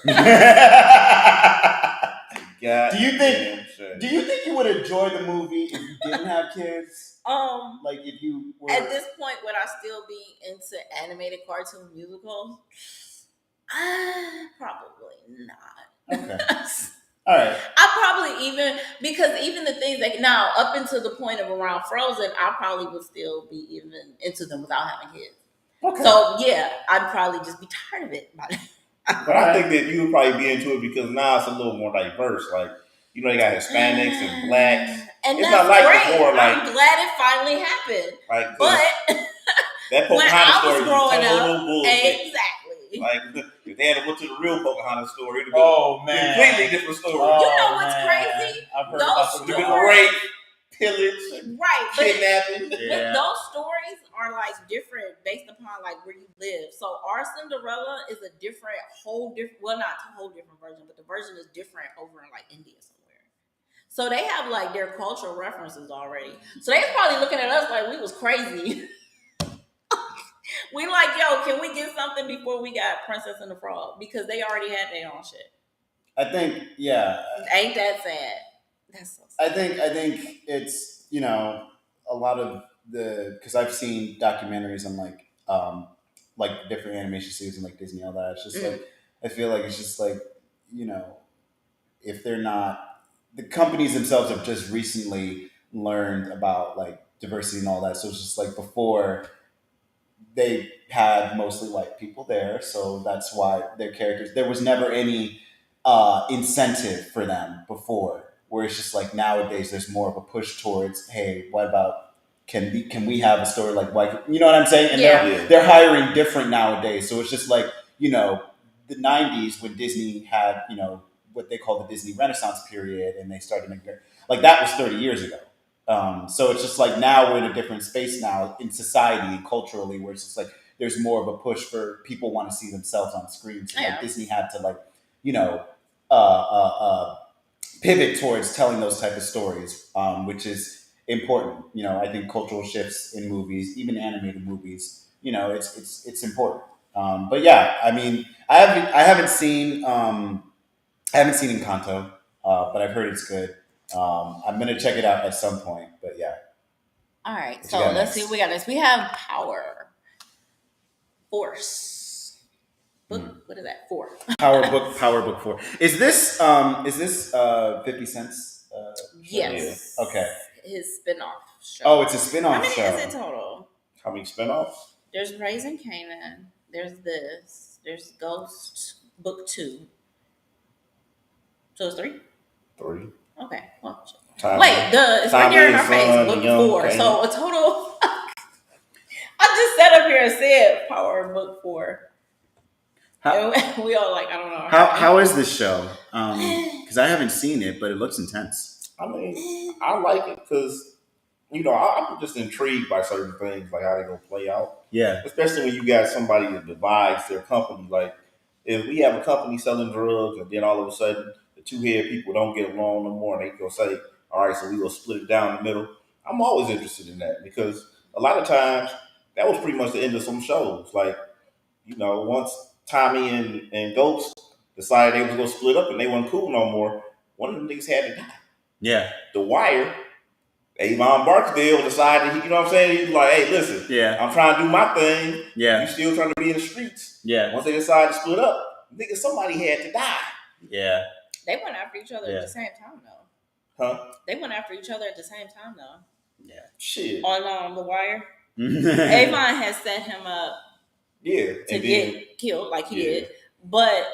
Do you think you would enjoy the movie if you didn't have kids? If you were... At this point, would I still be into animated cartoon musicals? Probably not. Okay. All right. I probably because the things that now up until the point of around Frozen, I probably would still be even into them without having kids. Okay. So yeah, I'd probably just be tired of it. But I think that you would probably be into it because now it's a little more diverse. They got Hispanics and blacks. And it's that's not great. Before, I'm glad it finally happened. But that Pocahontas story was total bullshit. Exactly. If they had went to the real Pocahontas story, it'd be a completely different story. You know what's crazy? I've heard about the rape, pillage, kidnapping. But those stories are different based upon where you live. So our Cinderella is a whole different version, but the version is different over in India somewhere. So they have their cultural references already. So they was probably looking at us like we was crazy. We yo, can we get something before we got Princess and the Frog? Because they already had their own shit. I think, yeah. Ain't that sad? That's so sad. I think it's, a lot of because I've seen documentaries on different animation studios and Disney, all that. It's just I feel like it's just if they're not, the companies themselves have just recently learned about diversity and all that. So it's just before, they had mostly white people there, so that's why their characters. There was never any incentive for them before, where it's just like nowadays there's more of a push towards, hey, what about can we have a story like you know what I'm saying? And they're hiring different nowadays. So it's just like, you know, the 90s when Disney had, you know, what they call the Disney Renaissance period, and they started making like that was 30 years ago. So it's just like now we're in a different space now in society and culturally, where it's just like there's more of a push for people want to see themselves on screen. So like Disney had to like, you know, pivot towards telling those type of stories, which is important. You know, I think cultural shifts in movies, even animated movies, you know, it's important. But yeah, I mean, I haven't seen Encanto, but I've heard it's good. I'm gonna check it out at some point. But yeah. All right, so let's see what we got next. We have Power Force. Book, what is that? 4. Power Book 4. Is this 50 Cent's? Yes. Yeah. Okay. His spinoff show. Oh, it's a spinoff show. How many is it total? How many spinoffs? There's Raising Kanan. There's this. There's Ghost Book 2. So it's 3? 3. Okay. Well, Wait, it's right there in our face. Book 4. Kanan. So a total. I just sat up here and said Power Book 4. We all like, I don't know. How is this show? Because I haven't seen it, but it looks intense. I mean, I like it because, you know, I'm just intrigued by certain things, like how they're going to play out. Yeah. Especially when you got somebody that divides their company. Like, if we have a company selling drugs and then all of a sudden the two head people don't get along no more and they go say, all right, so we will split it down the middle. I'm always interested in that because a lot of times that was pretty much the end of some shows. Like, you know, once Tommy and Ghost decided they was going to split up and they weren't cool no more, one of them niggas had to die. Yeah. The Wire, Avon Barksdale decided, you know what I'm saying? He was like, hey, listen, I'm trying to do my thing. Yeah. You still trying to be in the streets. Yeah. Once they decided to split up, nigga, somebody had to die. Yeah. They went after each other at the same time, though. Huh? They went after each other at the same time, though. Yeah. Shit. On The Wire. Avon had set him up to get killed like he did. But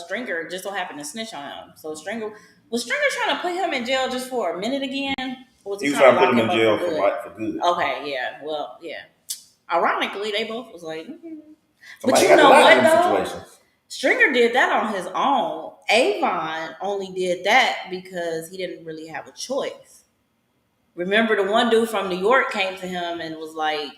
Stringer just so happened to snitch on him. So was Stringer trying to put him in jail just for a minute again? Or was he was trying to put him in jail for good. Okay, yeah. Well, yeah. Ironically, they both was like, But you know what, though? Stringer did that on his own. Avon only did that because he didn't really have a choice. Remember, the one dude from New York came to him and was like,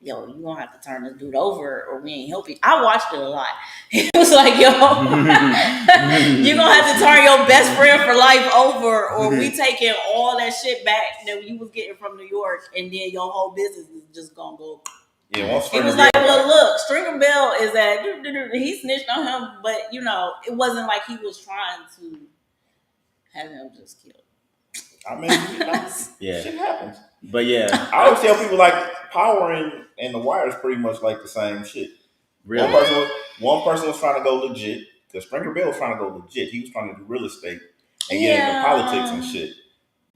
yo, you gonna have to turn this dude over or we ain't help you. I watched it a lot. He was like, yo, you gonna have to turn your best friend for life over or we taking all that shit back that you was getting from New York and then your whole business is just gonna go. Yeah, he was like, well, look, Stringer Bell is that he snitched on him, but you know, it wasn't like he was trying to have him just killed. I mean, you know, shit happens. But yeah, I always tell people like Power and The Wire is pretty much like the same shit. Really? One person was trying to go legit because Stringer Bell was trying to go legit. He was trying to do real estate and get into politics and shit,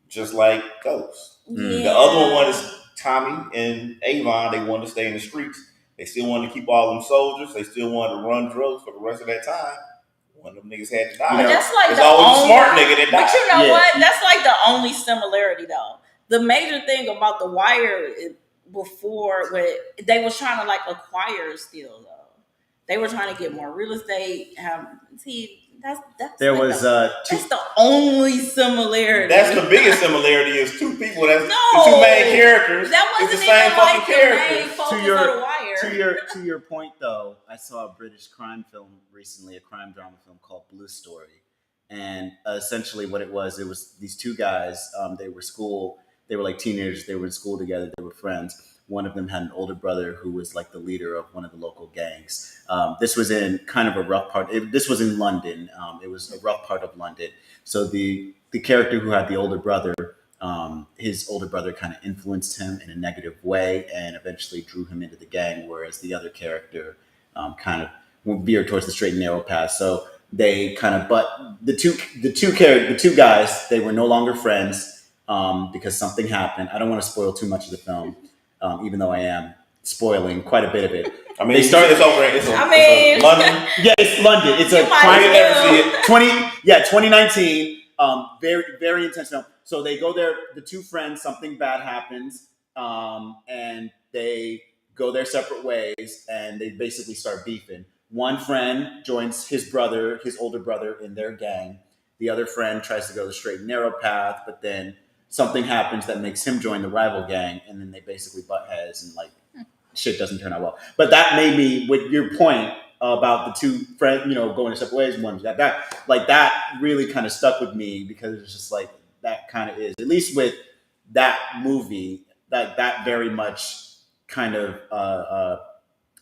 just like Ghost. Yeah. The other one is Tommy and Avon. They wanted to stay in the streets. They still wanted to keep all them soldiers. They still wanted to run drugs for the rest of that time. One of them niggas had to die. But that's like it's always a smart nigga that died. But you know what? That's like the only similarity, though. The major thing about The Wire before, they was trying to like acquire still, though. They were trying to get more real estate. That's that's the only similarity. That's the biggest similarity is two people. That's the two main characters. That wasn't the same even fucking like characters. The main focus of The Wire. To your point, though, I saw a British crime film recently, a crime drama film called Blue Story, and essentially what it was these two guys. They were like teenagers. They were in school together. They were friends. One of them had an older brother who was like the leader of one of the local gangs. This was in kind of a rough part. This was in London. It was a rough part of London. So the character who had the older brother, his older brother kind of influenced him in a negative way and eventually drew him into the gang, whereas the other character kind of veered towards the straight and narrow path. So they kind of, but the two guys, they were no longer friends because something happened. I don't want to spoil too much of the film. Even though I am spoiling quite a bit of it. I mean, it's London. Yeah, it's London. It's a crime. 2019. very, very intense film. So they go there, the two friends, something bad happens, and they go their separate ways, and they basically start beefing. One friend joins his brother, his older brother, in their gang. The other friend tries to go the straight and narrow path, but then something happens that makes him join the rival gang, and then they basically butt heads, and like shit doesn't turn out well. But that made me, with your point about the two friends, going their separate ways, one that really kind of stuck with me, because it's just like that kind of is, at least with that movie, that very much kind of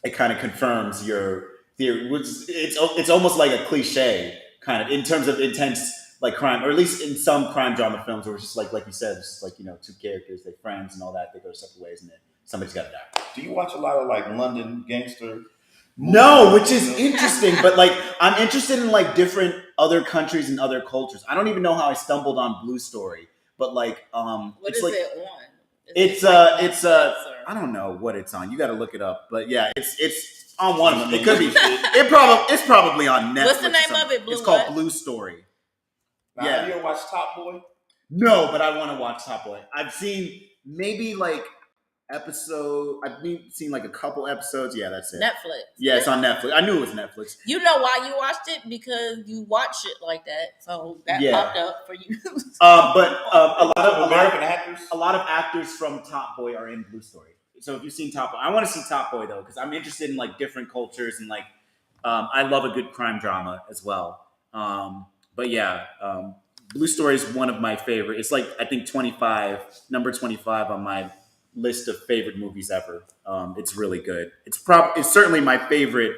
it kind of confirms your theory. It's almost like a cliche kind of in terms of intense like crime, or at least in some crime drama films, where it's just like you said, it's just like two characters, they're friends and all that, they go separate ways, and then somebody's got to die. Do you watch a lot of like London gangster? No, which is interesting, but like I'm interested in like different other countries and other cultures. I don't even know how I stumbled on Blue Story, but like what it's is like it on? it's I don't know what it's on. You got to look it up, but yeah, it's on one of them. It could be. It's probably on Netflix. What's the name of it? It's called Blue Story. Now, have you ever watched Top Boy? No, but I want to watch Top Boy. I've seen maybe like I've seen like a couple episodes. Yeah, that's it. Netflix. Yeah, it's on Netflix. I knew it was Netflix. You know why you watched it? Because you watch shit like that, so that popped up for you. But a lot of actors from Top Boy are in Blue Story. So if you've seen Top Boy, I want to see Top Boy though, because I'm interested in like different cultures, and like I love a good crime drama as well. But yeah, Blue Story is one of my favorite. It's like I think number 25 on my list of favorite movies ever. It's really good. It's certainly my favorite,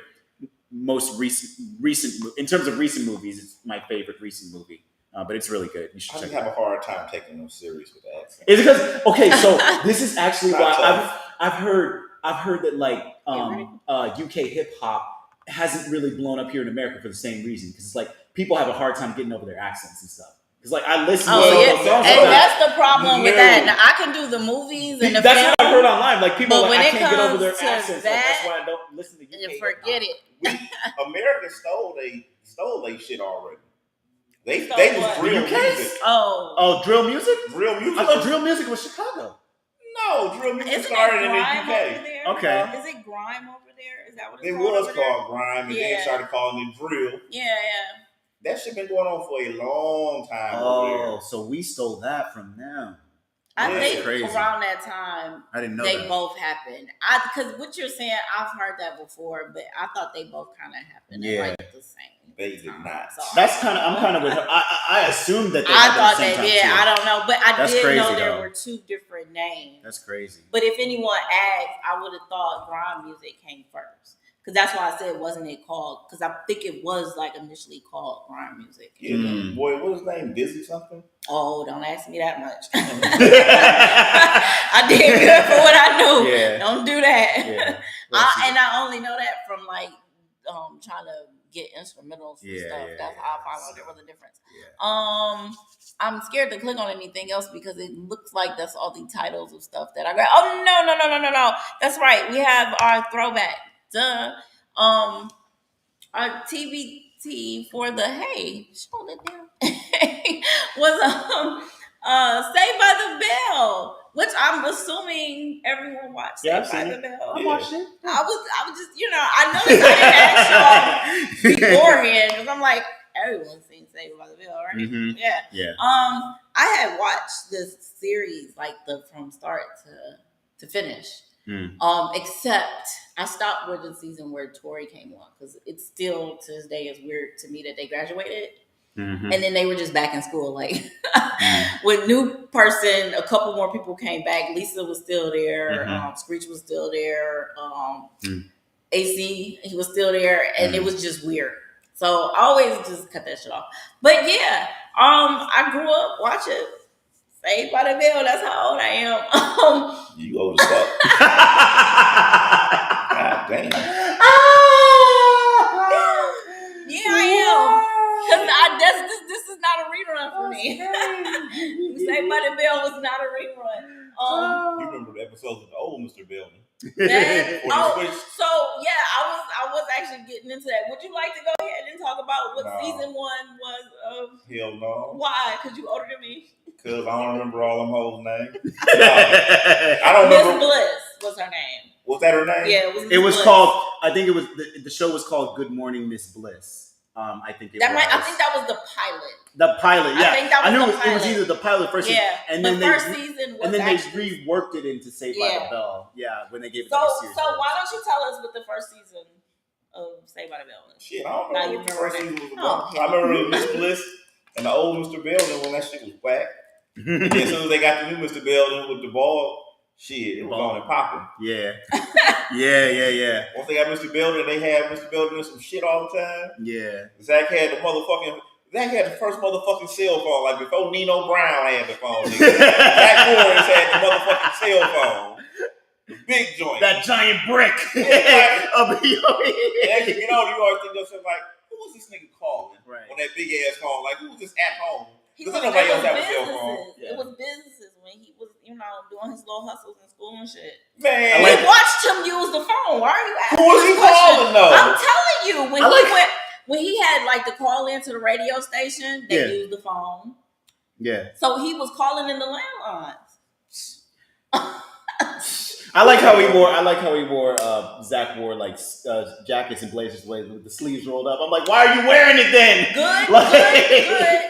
most recent in terms of recent movies. It's my favorite recent movie. But it's really good. You should check it out. I have a hard time taking them serious with the accent. Is it because so this is actually why I've heard that like UK hip hop hasn't really blown up here in America for the same reason, because it's like people have a hard time getting over their accents and stuff. Because like I listen to those songs, and that's the problem with that. Now, I can do the movies and that's what I've heard online. Like people but are like, when I can't get over their accents. That, that's why I don't listen to UK. Forget it. Americans stole they shit already. They was drill music. Oh, drill music? Drill music. I thought drill music was Chicago. No, drill music started in the UK. Okay. Is it grime over there? Is that what it was called grime, and then started calling it drill. Yeah. That shit been going on for a long time. Oh, so we stole that from them. I think around that time, I didn't know they both happened. Because what you're saying, I've heard that before, but I thought they both kind of happened at like the same. They did not. So that's kind of. I'm kind of with her. I assumed that. I thought they did. I don't know, but I did know there though. were two different names. That's crazy. But if anyone asked, I would have thought grime music came first. Because that's why I said, wasn't it called? Because I think it was like initially called grime music. Yeah, boy, what was his name? Dizzy something? Oh, don't ask me that much. I did good for what I knew. Yeah. Don't do that. Yeah. And I only know that from like trying to get instrumentals and stuff. That's how I found out there was a difference. Yeah. I'm scared to click on anything else because it looks like that's all the titles of stuff that I got. Oh no. That's right. We have our throwback. Duh. Our TBT for the hold it down. Was Saved by the Bell, which I'm assuming everyone watched. Saved by the Bell. I watched it. I was just I noticed I didn't ask y'all beforehand because I'm like, everyone's seen Saved by the Bell, right? Mm-hmm. Yeah. I had watched this series like from start to finish. Except I stopped with the season where Tori came on because it's still to this day is weird to me that they graduated and then they were just back in school. Like with new person, a couple more people came back. Lisa was still there. Screech was still there. AC, he was still there, and it was just weird. So I always just cut that shit off. But yeah, I grew up watching Saved by the Bell. That's how old I am. You old as fuck. God damn. Yeah, I am. Because this is not a rerun for me. Saved by the Bell was not a rerun. You remember the episodes of the old Mr. Bellman? I was actually getting into that. Would you like to go ahead and talk about what season 1 was of? Hell no. Why? Because you older than me. Because I don't remember all them hoes' names. I don't remember. Miss Bliss was her name. Was that her name? Yeah, it was. It was called. I think it was the show was called Good Morning Miss Bliss. I think it was. I think that was the pilot. The pilot, yeah. I think that was I knew the pilot. It was either the pilot first season, and then first season was and then actually, they reworked it into Saved by the Bell. Yeah, when they gave it so the series. so why don't you tell us what the first season of Saved by the Bell is? Shit, I don't know what the first season was about. Oh, I remember Miss Bliss and the old Mr. Belden when that shit was whack. And then as soon as they got the new Mr. Belden with the ball, shit, it was on and popping. Yeah. Yeah. Once they got Mr. Belden, they had Mr. Belden doing some shit all the time. Yeah. Zach had the first motherfucking cell phone, like before Nino Brown had the phone. Nigga. Zach Morris had the motherfucking cell phone. The big joint. That giant brick. Yeah, and as you get older, you always think to yourself, like, who was this nigga calling on that big ass phone? Like, who was this at home? Because nobody else have a cell phone. Yeah. It was businesses when he was, doing his little hustles in school and shit. Man, we watched him use the phone. Why are you asking? Who was he calling though? I'm telling you, when he had like the call into the radio station, they used the phone. Yeah. So he was calling in the landlines. I like how he wore. Zach wore like jackets and blazers with the sleeves rolled up. I'm like, why are you wearing it then? Good.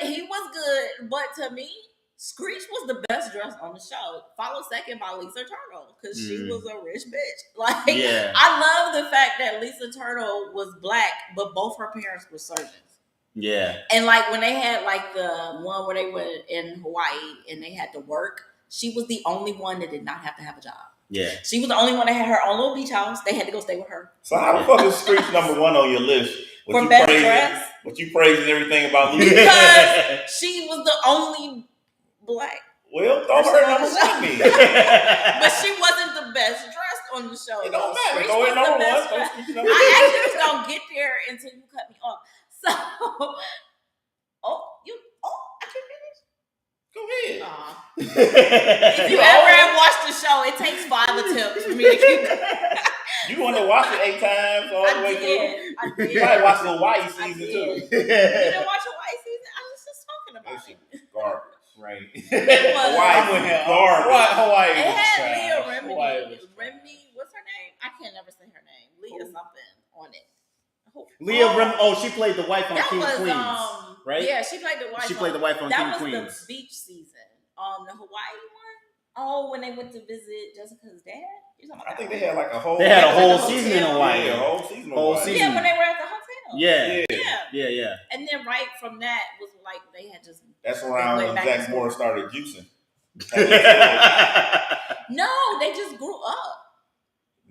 He was good, but to me, Screech was the best dressed on the show. Followed second by Lisa Turtle because she was a rich bitch. I love the fact that Lisa Turtle was black, but both her parents were surgeons. Yeah. And like when they had like the one where they were in Hawaii and they had to work, she was the only one that did not have to have a job. Yeah. She was the only one that had her own little beach house. They had to go stay with her. So how the fuck is Screech number 1 on your list? For best dress? But you praising everything about Lisa? Because she was the only black. Well, don't her number 1 me. But she wasn't the best dressed on the show. It don't matter. Screech Go ahead, was the number best 1. dressed. I actually was gonna get there until you cut me off. So, I can finish. Go ahead. If you ever have watched the show, it takes 5 attempts for me to keep going. You want to watch it 8 times all the way through? I did. You might watch the Hawaii season too. You didn't watch Hawaii season? I was just talking about it. Garbage. Right. It was Hawaii. It had Leah Remini. What's her name? I can't never say her name. Leah something on it. She played the wife on King Queens, right? Yeah, she played the wife. She played the wife on King Queens. That was the beach season. The Hawaii one. Oh, when they went to visit Jessica's dad. I think they had like a whole. They had a whole season in Hawaii. Yeah, a whole season. Yeah, when they were at the hotel. Yeah. And then right from that was like they had just. That's around when Zach Morris started juicing. No, they just grew up.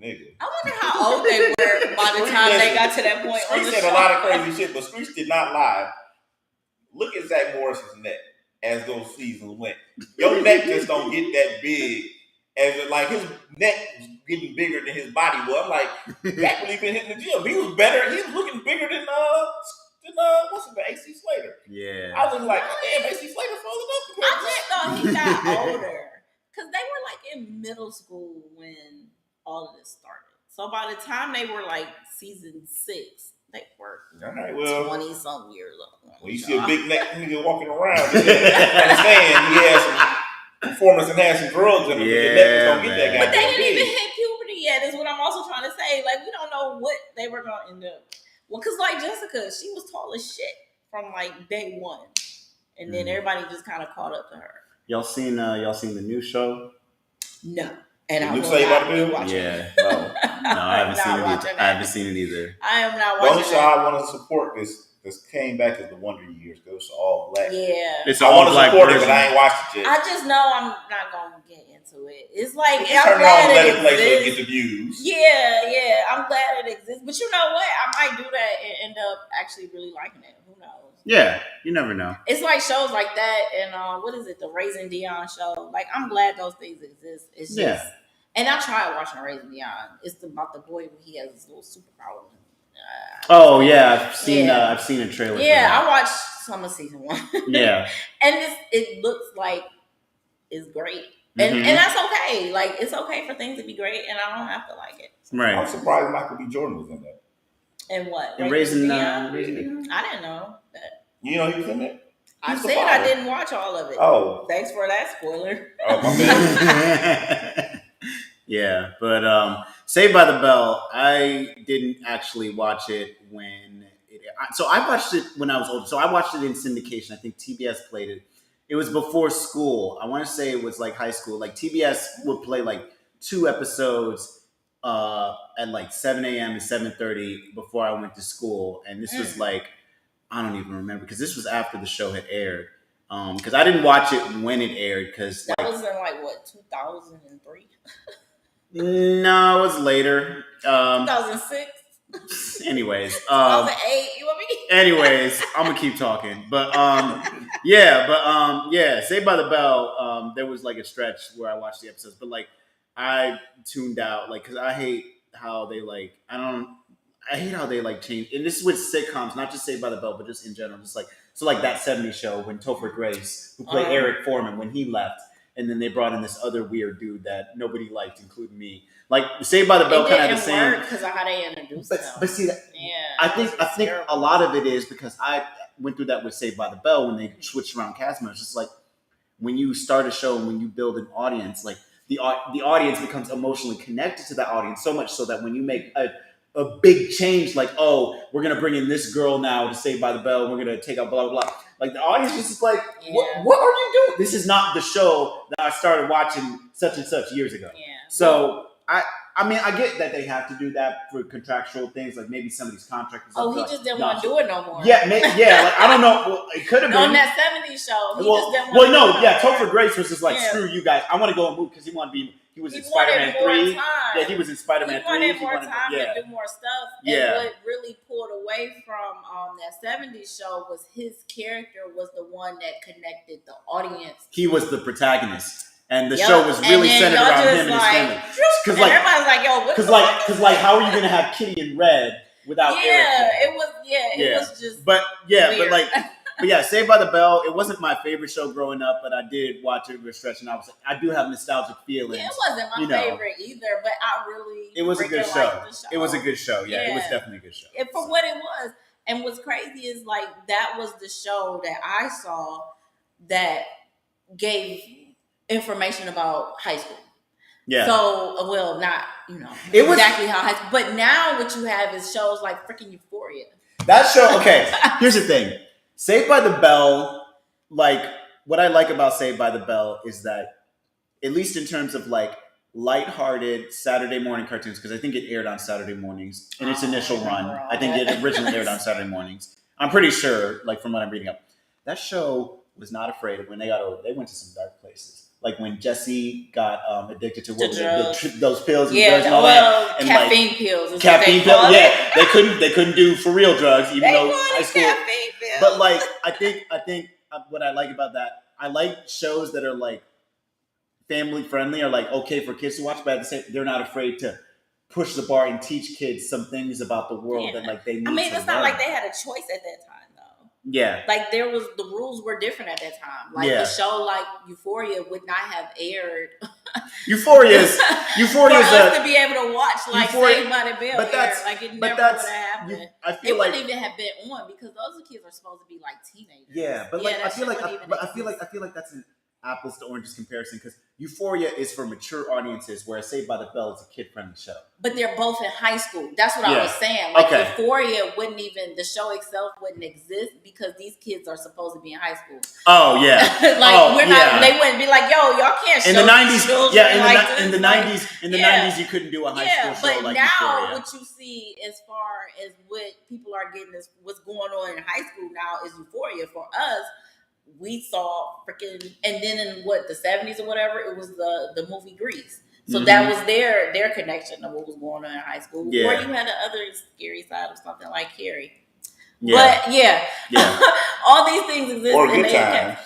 Nigga. I wonder how old they were by the time they got to that point. Screech said a lot of crazy shit, but Screech did not lie. Look at Zach Morris's neck as those seasons went. Your neck just don't get that big. As like his neck was getting bigger than his body was. I'm like, back when he been hitting the gym, he was better. He was looking bigger than what's his name, AC Slater. Yeah. I was looking like, damn, AC Slater falling up. I just thought he got older because they were like in middle school when all of this started. So by the time they were like season 6, they were 20 some years old. When you see a big neck nigga walking around, you understand he has some performance enhancing drugs in him. Yeah, but they didn't even hit puberty yet, is what I'm also trying to say. Like, we don't know what they were going to end up. Well, because like Jessica, she was tall as shit from like day 1. And then everybody just kind of caught up to her. Y'all seen the new show? No. And I will not be watching it. No, I haven't seen it either. I haven't seen it either. I am not watching it. The only show I want to support this came back as the Wonder Years because it's all black. Yeah. It's all black support it, but I ain't watched it yet. I just know I'm not going to get into it. It's like, I'm turn glad on it Let It Play so it exists. gets the views. Yeah. I'm glad it exists. But you know what? I might do that and end up actually really liking it. Who knows? Yeah, you never know. It's like shows like that and what is it? The Raising Dion show. Like, I'm glad those things exist. It's just, and I tried watching Raising Dion. It's about the boy when he has his little superpower. I've seen a trailer. Yeah, I watched some of season 1. Yeah, and it looks like it's great, and that's okay. Like, it's okay for things to be great, and I don't have to like it. Right. I'm surprised Michael B. Jordan was in that. And what? And Raising Dion? I didn't know that. You know he was in there? I said I didn't watch all of it. Oh. Thanks for that spoiler. Oh, my bad. Yeah, but Saved by the Bell, I didn't actually watch it when so I watched it when I was older. So I watched it in syndication. I think TBS played it. It was before school. I want to say it was like high school. Like TBS would play like 2 episodes at like 7 a.m. and 7:30 before I went to school. And this was like, I don't even remember because this was after the show had aired. Because I didn't watch it when it aired. Because that was in like what 2003. No, it was later. 2006. Anyways, 2008. You want me? Anyways, I'm gonna keep talking, but Saved by the Bell. There was like a stretch where I watched the episodes, but like I tuned out, like because I hate how they like. I hate how they like change. And this is with sitcoms, not just Saved by the Bell, but just in general. Just like like that '70s show when Topher Grace, who played Eric Foreman, when he left. And then they brought in this other weird dude that nobody liked, including me. Like Saved by the Bell, kind of the same. Because of how they introduced them. But see that. Yeah, I think a lot of it is because I went through that with Saved by the Bell when they switched around cast members. Just like when you start a show and when you build an audience, like the audience becomes emotionally connected to that audience so much so that when you make a big change, like, oh, we're going to bring in this girl now to Saved by the Bell, we're going to take out blah, blah, blah. Like, the audience is just like, what are you doing? This is not the show that I started watching such and such years ago. Yeah. So, I mean, I get that they have to do that for contractual things, like maybe somebody's contract is he just didn't want to do it no more. Yeah, like, I don't know. Well, it could have been. On that 70s show, he just didn't want to do it. Topher Grace was just like, screw you guys. I want to go and move because he wanted to be. He was in Spider-Man 3. Yeah, he was in Spider-Man 3. He wanted more time to do more stuff. And what really pulled away from that 70s show was his character was the one that connected the audience. He was the protagonist. And the show was really centered around him and his family. Because everybody's like, yo, what? Because how are you going to have Kitty in Red without Eric? It was just weird. But yeah, Saved by the Bell, it wasn't my favorite show growing up, but I did watch it with a stretch, and I do have nostalgic feelings. Yeah, it wasn't my favorite either, but I really it was a good show. It was a good show. Yeah, it was definitely a good show. And for what it was, and what's crazy is like that was the show that I saw that gave information about high school. Yeah. So, well, not it was exactly how high school, but now what you have is shows like freaking Euphoria. That show. Okay, here's the thing. Saved by the Bell, like, what I like about Saved by the Bell is that, at least in terms of, like, lighthearted Saturday morning cartoons, because I think it aired on Saturday mornings in its initial run. I think it originally aired on Saturday mornings. I'm pretty sure, like, from what I'm reading up. That show was not afraid of when they got older. They went to some dark places. Like when Jesse got addicted to those pills and drugs and all that. And caffeine pills. Caffeine pills. Yeah, they couldn't do for real drugs, even though high school. Caffeine pills. But like, I think what I like about that, I like shows that are like family friendly or like okay for kids to watch, but at the same, they're not afraid to push the bar and teach kids some things about the world that like they need. I mean, it's not like they had a choice at that time. Yeah. Like the rules were different at that time. Like a show like Euphoria would not have aired. Euphoria's for us to be able to watch like Saved by the Bell like it never would have happened. It wouldn't even have been on because those kids are supposed to be like teenagers. Yeah, but like I feel like that's an apples to oranges comparison because Euphoria is for mature audiences, whereas Saved by the Bell is a kid-friendly show. But they're both in high school. That's what I was saying. Like Euphoria wouldn't even the show itself wouldn't exist because these kids are supposed to be in high school. Oh yeah, we're not. They wouldn't be like, yo, y'all can't. In the '90s, in the '90s, you couldn't do a high school show like now Euphoria. What you see as far as what people are getting is what's going on in high school now is Euphoria for us. We saw freaking, and then in the 70s or whatever, it was the movie Grease. So that was their connection to what was going on in high school. Or you had the other scary side of something like Carrie. Yeah. But all these things exist. Or good times.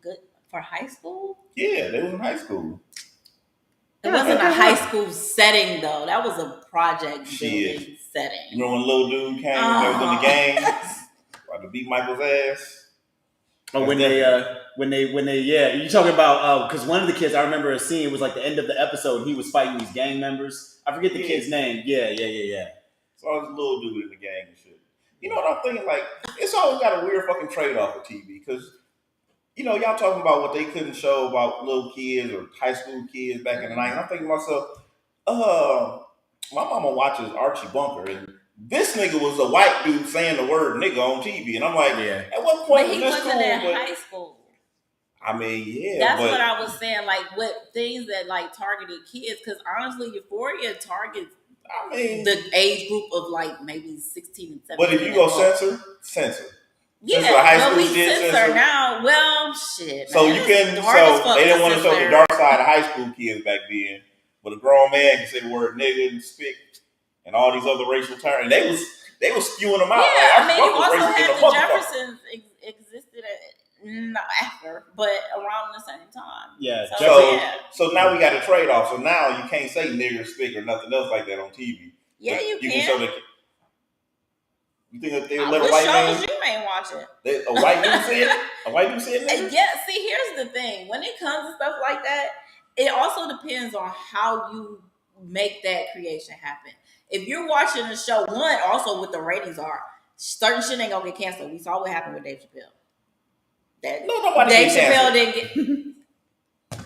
Good for high school? Yeah, they was in high school. It wasn't a high school setting though. That was a project building setting. You remember when little dude came? They was in the game. Tried to beat Michael's ass. Oh, when they, you're talking about, because one of the kids, I remember a scene, it was like the end of the episode, he was fighting these gang members. I forget the kid's name. Yeah. all this little dude in the gang and shit. You know what I'm thinking? Like, it's always got a weird fucking trade-off with TV because, you know, y'all talking about what they couldn't show about little kids or high school kids back in the night. And I'm thinking to myself, my mama watches Archie Bunker, and this nigga was a white dude saying the word nigga on TV. And I'm like, at what point but he was this wasn't cool? in high school. I mean, yeah. That's what I was saying. Like, what things that like targeted kids? Because honestly, Euphoria targets. I mean, the age group of like maybe 16 and 17. But if you go censor. Yeah, but we censor now. Well, shit. So man, you can. So they didn't want to show the dark side of high school kids back then, but a grown man can say the word nigga and spick and all these other racial terms. And they was spewing them out. Yeah, like, I mean, you also had the Jeffersons existed not after, but around the same time. Yeah. So now we got a trade off. So now you can't say nigger, spick, or nothing else like that on TV. Yeah, you can. Show the. You think that they let a white man? You ain't watch it. A white dude say it? A white dude say it? Yeah. See, here's the thing. When it comes to stuff like that, it also depends on how you make that creation happen. If you're watching a show, one also what the ratings are, certain shit ain't gonna get canceled. We saw what happened with Dave Chappelle. Dave Chappelle didn't get.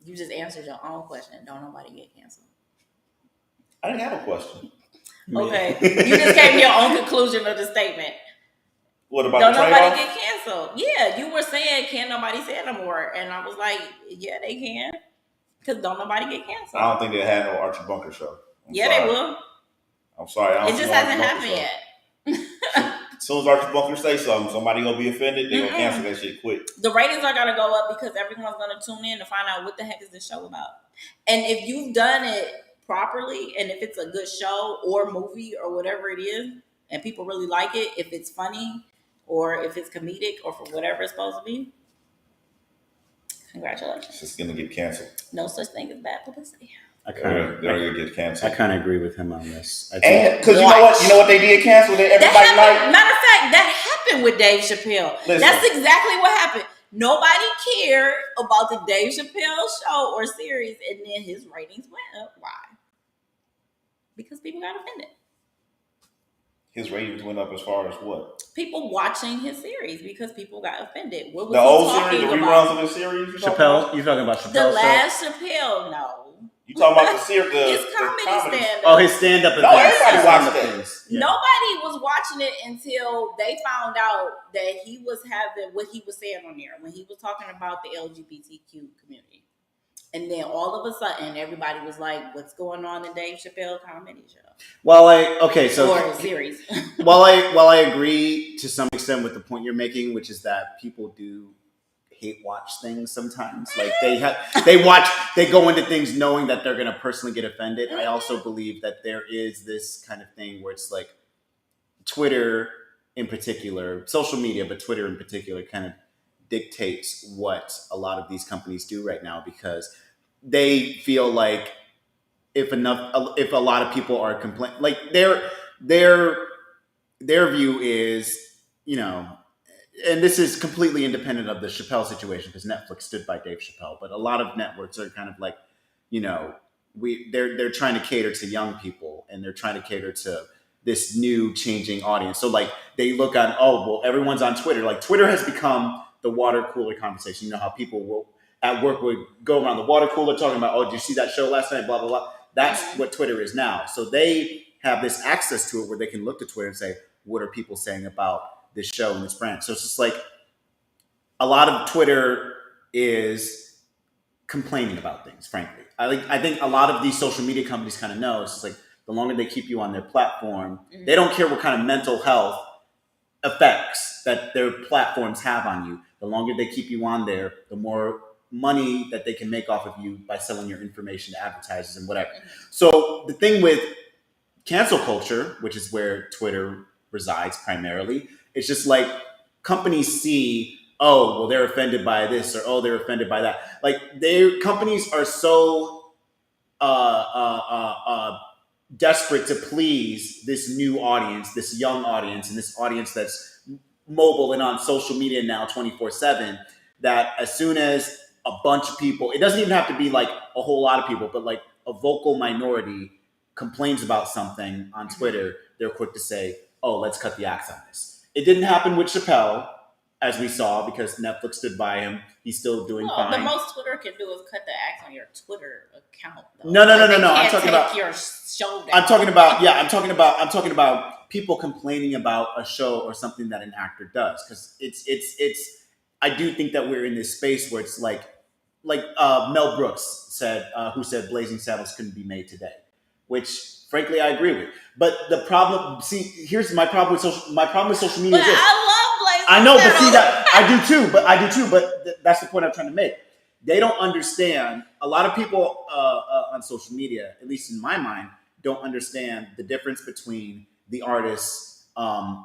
You just answered your own question. Don't nobody get canceled. I didn't have a question. Okay, you just came to your own conclusion of the statement. What about don't nobody get canceled? Yeah, you were saying can't nobody say it no more, and I was like, yeah, they can, because don't nobody get canceled. I don't think they had no Archie Bunker show. They will. I'm sorry, it just hasn't happened yet. As soon as Archie Bunker say something, somebody gonna be offended. They gonna cancel that shit quick. The ratings are gonna go up because everyone's gonna tune in to find out what the heck is this show about. And if you've done it properly, and if it's a good show or movie or whatever it is, and people really like it, if it's funny or if it's comedic or for whatever it's supposed to be, congratulations. It's just gonna get canceled. No such thing as bad publicity. They're gonna get canceled. I kind of agree with him on this. And because you know what they did cancel it every night. Matter of fact, that happened with Dave Chappelle. Listen, that's exactly what happened. Nobody cared about the Dave Chappelle show or series, and then his ratings went up. Why? Because people got offended. His ratings went up as far as what? People watching his series because people got offended. What was the old series, the reruns of the series? Chappelle? You talking about Chappelle? The last Chappelle, no. You talking about the series? His comedy stand-up. Oh, his stand-up events. No, everybody watched that. Yeah. Nobody was watching it until they found out that he was having what he was saying on there when he was talking about the LGBTQ community. And then all of a sudden, everybody was like, "What's going on in Dave Chappelle comedy show?" So series. while I agree to some extent with the point you're making, which is that people do hate watch things sometimes. Like they go into things knowing that they're going to personally get offended. I also believe that there is this kind of thing where it's like Twitter in particular, social media, but Twitter in particular kind of dictates what a lot of these companies do right now, because they feel like if a lot of people are complaining, like their view is, you know, and this is completely independent of the Chappelle situation because Netflix stood by Dave Chappelle, but a lot of networks are kind of like, you know, they're trying to cater to young people and they're trying to cater to this new changing audience. So like they look on, everyone's on Twitter. Like Twitter has become the water cooler conversation. You know how people at work would go around the water cooler talking about, did you see that show last night? Blah, blah, blah. That's what Twitter is now. So they have this access to it where they can look to Twitter and say, what are people saying about this show and this brand? So it's just like a lot of Twitter is complaining about things, frankly. I think a lot of these social media companies kind of know it's just like the longer they keep you on their platform, they don't care what kind of mental health effects that their platforms have on you. The longer they keep you on there, the more money that they can make off of you by selling your information to advertisers and whatever. So the thing with cancel culture, which is where Twitter resides primarily, it's just like companies see, they're offended by this, or they're offended by that. Like companies are so desperate to please this new audience, this young audience, and this audience that's mobile and on social media now 24/7, that as soon as a bunch of people, it doesn't even have to be like a whole lot of people, but like a vocal minority complains about something on Twitter, they're quick to say, "Oh, let's cut the axe on this." It didn't happen with Chappelle, as we saw, because Netflix stood by him. He's still doing fine. The most Twitter can do is cut the axe on your Twitter account. Though. No. I'm talking about your show. I'm talking about I'm talking about people complaining about a show or something that an actor does, because it's. I do think that we're in this space where it's like Mel Brooks said, who said Blazing Saddles couldn't be made today, which frankly I agree with. But the problem, here's my problem with social media. But I love Blazing Saddles. I know, but see that I do too. But that's the point I'm trying to make. They don't understand. A lot of people on social media, at least in my mind, don't understand the difference between the artist's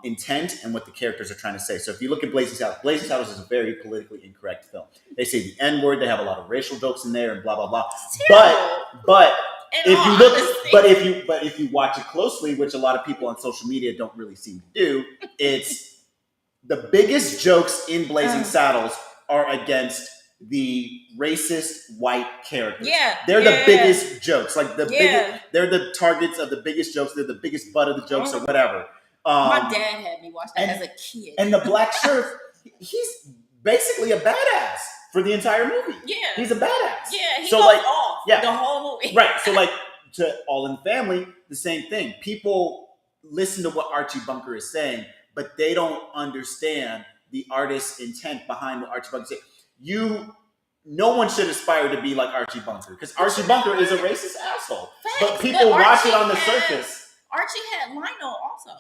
intent and what the characters are trying to say. So if you look at Blazing Saddles is a very politically incorrect film. They say the N-word. They have a lot of racial jokes in there and blah blah blah. But if you watch it closely, which a lot of people on social media don't really seem to do, it's the biggest jokes in Blazing Saddles are against the racist white characters. Yeah, they're the biggest jokes. Like they're the targets of the biggest jokes. They're the biggest butt of the jokes or whatever. My dad had me watch that as a kid. And the black sheriff, he's basically a badass for the entire movie. Yeah, he's a badass. Yeah, he goes off the whole movie. Right. So to All in the Family, the same thing. People listen to what Archie Bunker is saying, but they don't understand the artist's intent behind what Archie Bunker said. No one should aspire to be like Archie Bunker, because Archie Bunker is a racist asshole. Facts, but people watch it on the surface. Archie had Lionel also.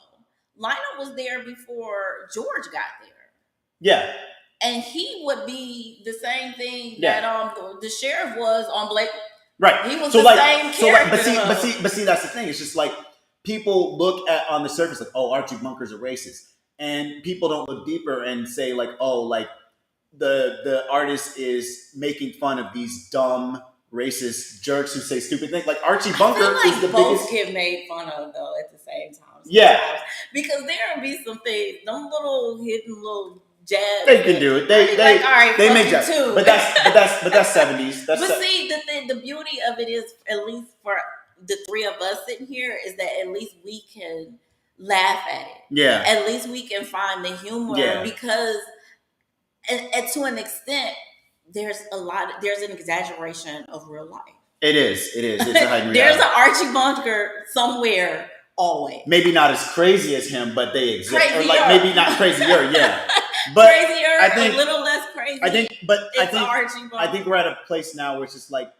Lionel was there before George got there. Yeah. And he would be the same thing that the sheriff was on Blake. Right. He was same character. But see, that's the thing. It's just like people look at on the surface like, oh, Archie Bunker's a racist. And people don't look deeper and say like, oh, like the artist is making fun of these dumb racist jerks who say stupid things. Like Archie Bunker is the both biggest. Get made fun of though at the same time. Yeah. Because there will be some things, them little hidden little jabs. They can do it. They all right, they make jabs too. But that's 70s. See, the beauty of it is, at least for the three of us sitting here, is that at least we can laugh at it. Yeah. At least we can find the humor because, and to an extent, there's an exaggeration of real life. It is. It's a heightened reality. There's an Archie Bunker somewhere always. Maybe not as crazy as him, but they exist. Crazier. Or like maybe not crazier, yeah. But crazier, I think, a little less crazy. I think Archie Bunker. I think we're at a place now where it's just like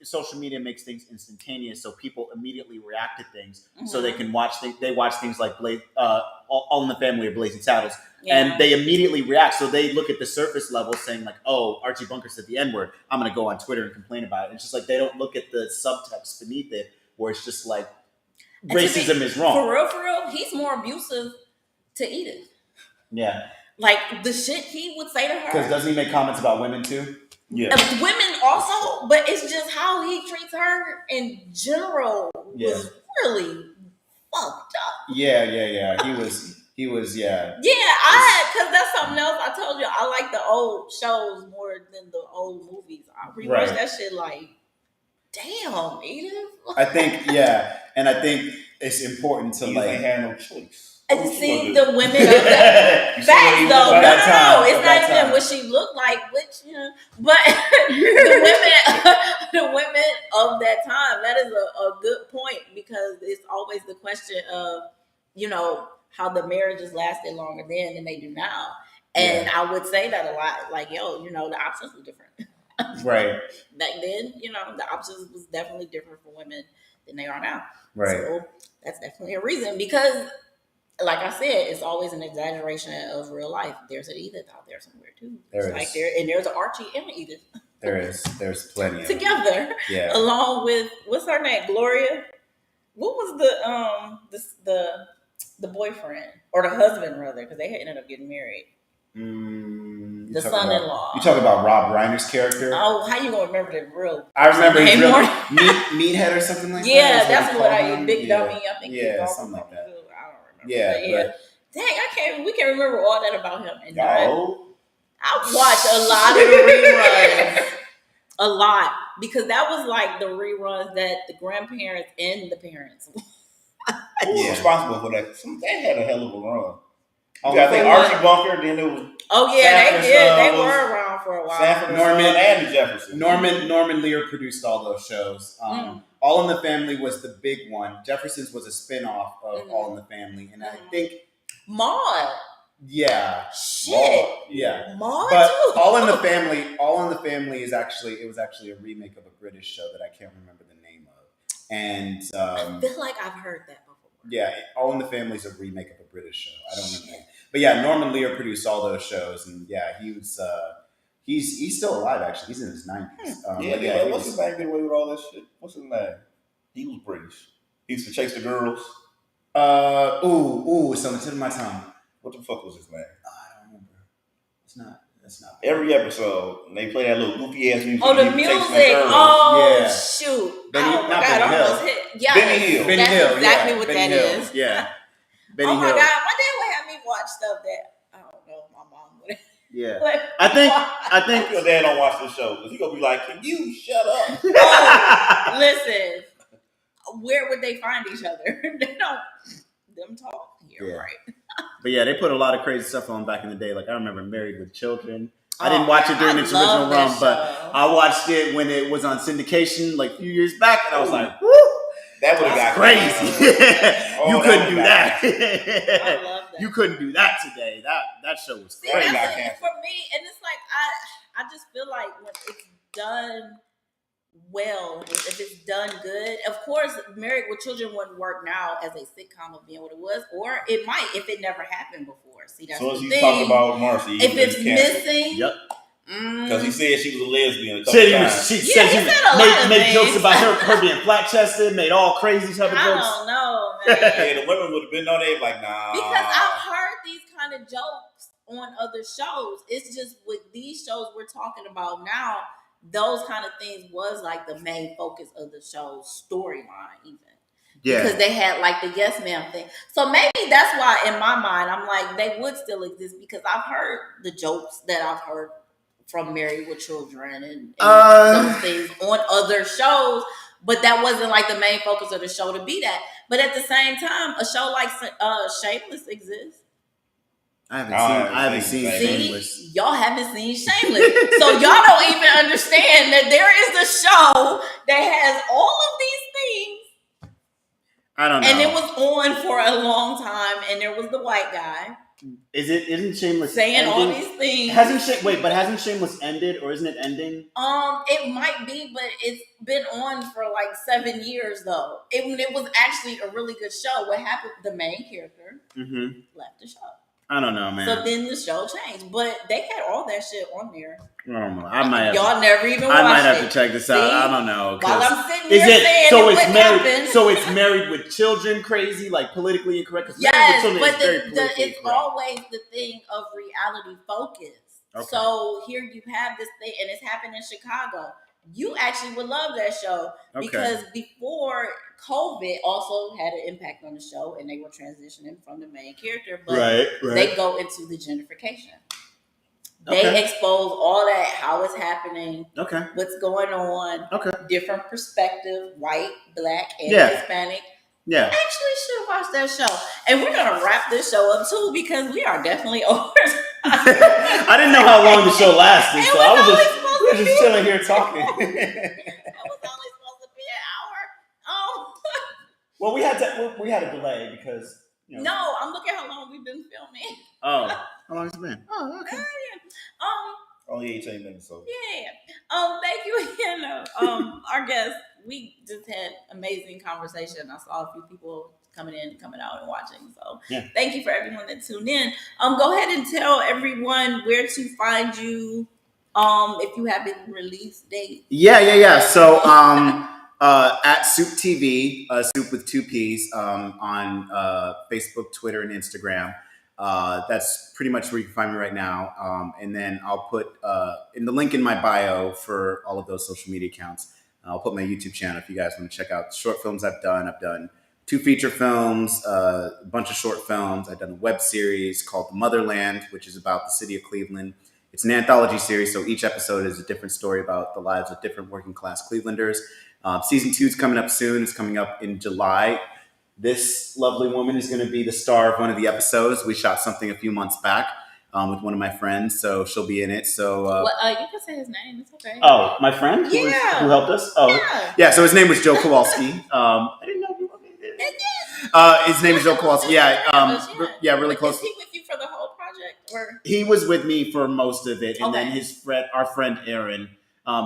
social media makes things instantaneous, so people immediately react to things, so they can watch things like All in the Family or Blazing Saddles, and they immediately react. So they look at the surface level, saying like, "Oh, Archie Bunker said the N-word. I'm going to go on Twitter and complain about it." And it's just like they don't look at the subtext beneath it, where it's just like racism is wrong. For real, he's more abusive to Edith. Yeah, like the shit he would say to her. Because doesn't he make comments about women too? Yeah, women also, but it's just how he treats her in general was really fucked up. Yeah. He was. Yeah, because that's something else. I told you I like the old shows more than the old movies. I rewatched that shit like, damn, Edith. I think, and I think it's important to like have no choice. And see the women of that facts though. No, it's not even what she looked like, but the women of that time. That is a good point, because it's always the question of, how the marriages lasted longer then than they do now. And I would say that a lot. Like, the options were different. Right. Back then, the options was definitely different for women than they are now. Right. So that's definitely a reason, because like I said, it's always an exaggeration of real life. There's an Edith out there somewhere too. And there's an Archie and an Edith. There's plenty of together. Yeah. Along with, what's her name? Gloria. What was the boyfriend or the husband rather? Because they ended up getting married. The son-in-law. You talk about Rob Reiner's character? Oh, how you gonna remember the real? I remember his real Meathead or something like that. Yeah, that's what Big Dummy. I think something like that. Yeah. Dang, we can't remember all that about him. And I watch a lot of the reruns. a lot, because that was like the reruns that the grandparents and the parents. Who was responsible for that? They had a hell of a run. Oh, I think Archie Bunker, then it was. Oh yeah, they did. They were around for a while. Sanford and the Jeffersons. Norman Lear produced all those shows. All in the Family was the big one. Jeffersons was a spin-off of All in the Family, and I think Maude. Yeah. Shit. Maude, yeah. Maude but too. All in the Family was actually a remake of a British show that I can't remember the name of. And I feel like I've heard that before. Yeah, All in the Family is a remake of a British show. I don't remember. But yeah, Norman Lear produced all those shows, and yeah, he was he's still alive actually. He's in his 90s. What's his name? Get away with all that shit. What's his name? He was British. He used to chase the girls. It's on the tip of my tongue. What the fuck was his name? I don't remember. That's not. Every episode, they play that little goofy ass music. Oh, the music. Oh, yeah. Shoot. Benny Hill. Yeah, Benny Hill. That's exactly what that is. Yeah. Benny Hill. My God, my dad would have me watch stuff that I don't know. My mom would. Yeah. I think your dad don't watch the show because he gonna be like, "Can you shut up?" Oh, listen. Where would they find each other? They don't. Them talk here, right? But yeah, they put a lot of crazy stuff on back in the day. Like I remember Married with Children. I didn't watch it during its original run, but I watched it when it was on syndication like a few years back, and I was like, "Woo, that would have got crazy!" You couldn't do that. I love that. You couldn't do that today. That show was crazy. For me, and it's like I just feel like when it's done well, if it's done good, of course, Married with Children wouldn't work now as a sitcom of being what it was, or it might if it never happened before. See, that's so the you thing. Talk about Marcy. If it's missing, yep. Because he said she was a lesbian. She made jokes about her being flat chested, made all crazy type of jokes. I don't know, man. Yeah, the women would have been on there like, nah. Because I've heard these kind of jokes on other shows. It's just with these shows we're talking about now, those kind of things was like the main focus of the show's storyline, even. Yeah. Because they had like the yes ma'am thing. So maybe that's why in my mind I'm like they would still exist because I've heard the jokes that I've heard from Married with Children and those things on other shows, but that wasn't like the main focus of the show to be that. But at the same time, a show like Shameless exists. I haven't seen Shameless. Y'all haven't seen Shameless. So y'all don't even understand that there is a show that has all of these things. I don't know. And it was on for a long time, and there was the white guy. Isn't Shameless saying ending? All these things? Hasn't Shameless ended, or isn't it ending? It might be, but it's been on for like 7 years though. It was actually a really good show. What happened? The main character left the show. I don't know, man. So then the show changed, but they had all that shit on there. I don't know. I might have y'all never even watched it. I might have to check this out. I don't know. While I'm sitting here saying so it's married. Happen. So it's Married with Children, crazy, like politically incorrect. Yes, but it's always the thing of reality focus. Okay. So here you have this thing, and it's happened in Chicago. You actually would love that show because before COVID also had an impact on the show, and they were transitioning from the main character, but they go into the gentrification. They expose all that, how it's happening, what's going on, different perspective, white, black, and Hispanic. Yeah. I actually should have watched that show. And we're going to wrap this show up too because we are definitely over. I didn't know how long the show lasted, so I was just chilling here talking. It was only supposed to be an hour. Well, we had a delay because No, I'm looking how long we've been filming. Oh, how long has it been? Oh, okay. Only 18 minutes. So thank you again, our guest. We just had amazing conversation. I saw a few people coming out, and watching. So thank you for everyone that tuned in. Go ahead and tell everyone where to find you. If you have a release date. Yeah. So at Soup TV, Soup with 2 P's, on Facebook, Twitter, and Instagram. That's pretty much where you can find me right now. And then I'll put in the link in my bio for all of those social media accounts. I'll put my YouTube channel if you guys want to check out the short films I've done. I've done 2 feature films, a bunch of short films. I've done a web series called The Motherland, which is about the city of Cleveland. It's an anthology series, so each episode is a different story about the lives of different working class Clevelanders. Season 2 is coming up soon. It's coming up in July. This lovely woman is going to be the star of one of the episodes. We shot something a few months back with one of my friends, so she'll be in it. So you can say his name. It's okay. Oh, my friend who helped us? Oh, yeah. So his name was Joe Kowalski. I didn't know you wanted it. His name is Joe Kowalski. Yeah, really close. Was he with you for the whole project, or he was with me for most of it, and then our friend Aaron.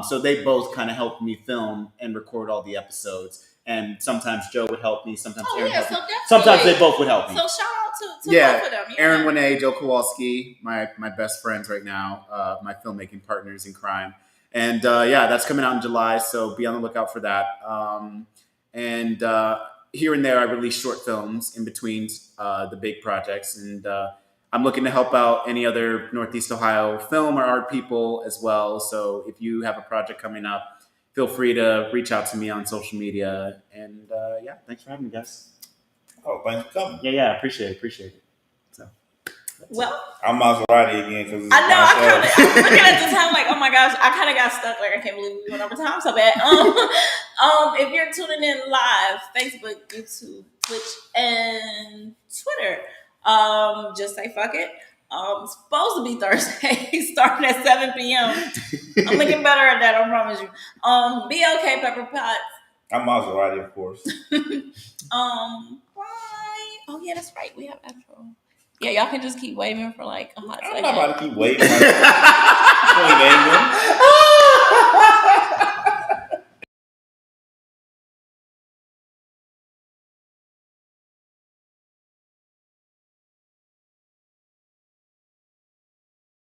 So they both kind of helped me film and record all the episodes. And sometimes Joe would help me. Sometimes Aaron helped me. Sometimes they both would help me. So shout out to both of them. Yeah. Aaron Winay, Joe Kowalski, my best friends right now, my filmmaking partners in crime. And that's coming out in July, so be on the lookout for that. And here and there, I release short films in between the big projects. And I'm looking to help out any other Northeast Ohio film or art people as well. So if you have a project coming up, feel free to reach out to me on social media. And thanks for having me, guys. Oh, thanks for coming. Yeah, appreciate it. So, well, I'm Maserati again because I know. I was looking at the time like, oh my gosh, I kind of got stuck. Like, I can't believe we went over time so bad. If you're tuning in live, Facebook, YouTube, Twitch, and Twitter, just say fuck it. It's supposed to be Thursday, starting at 7 p.m. I'm looking better at that, I promise you. Be okay, Pepper Potts. I'm Maserati, of course. Why? Oh yeah, that's right. We have outro. Yeah, y'all can just keep waving for like a hot second. I'm not about to keep waving. Like,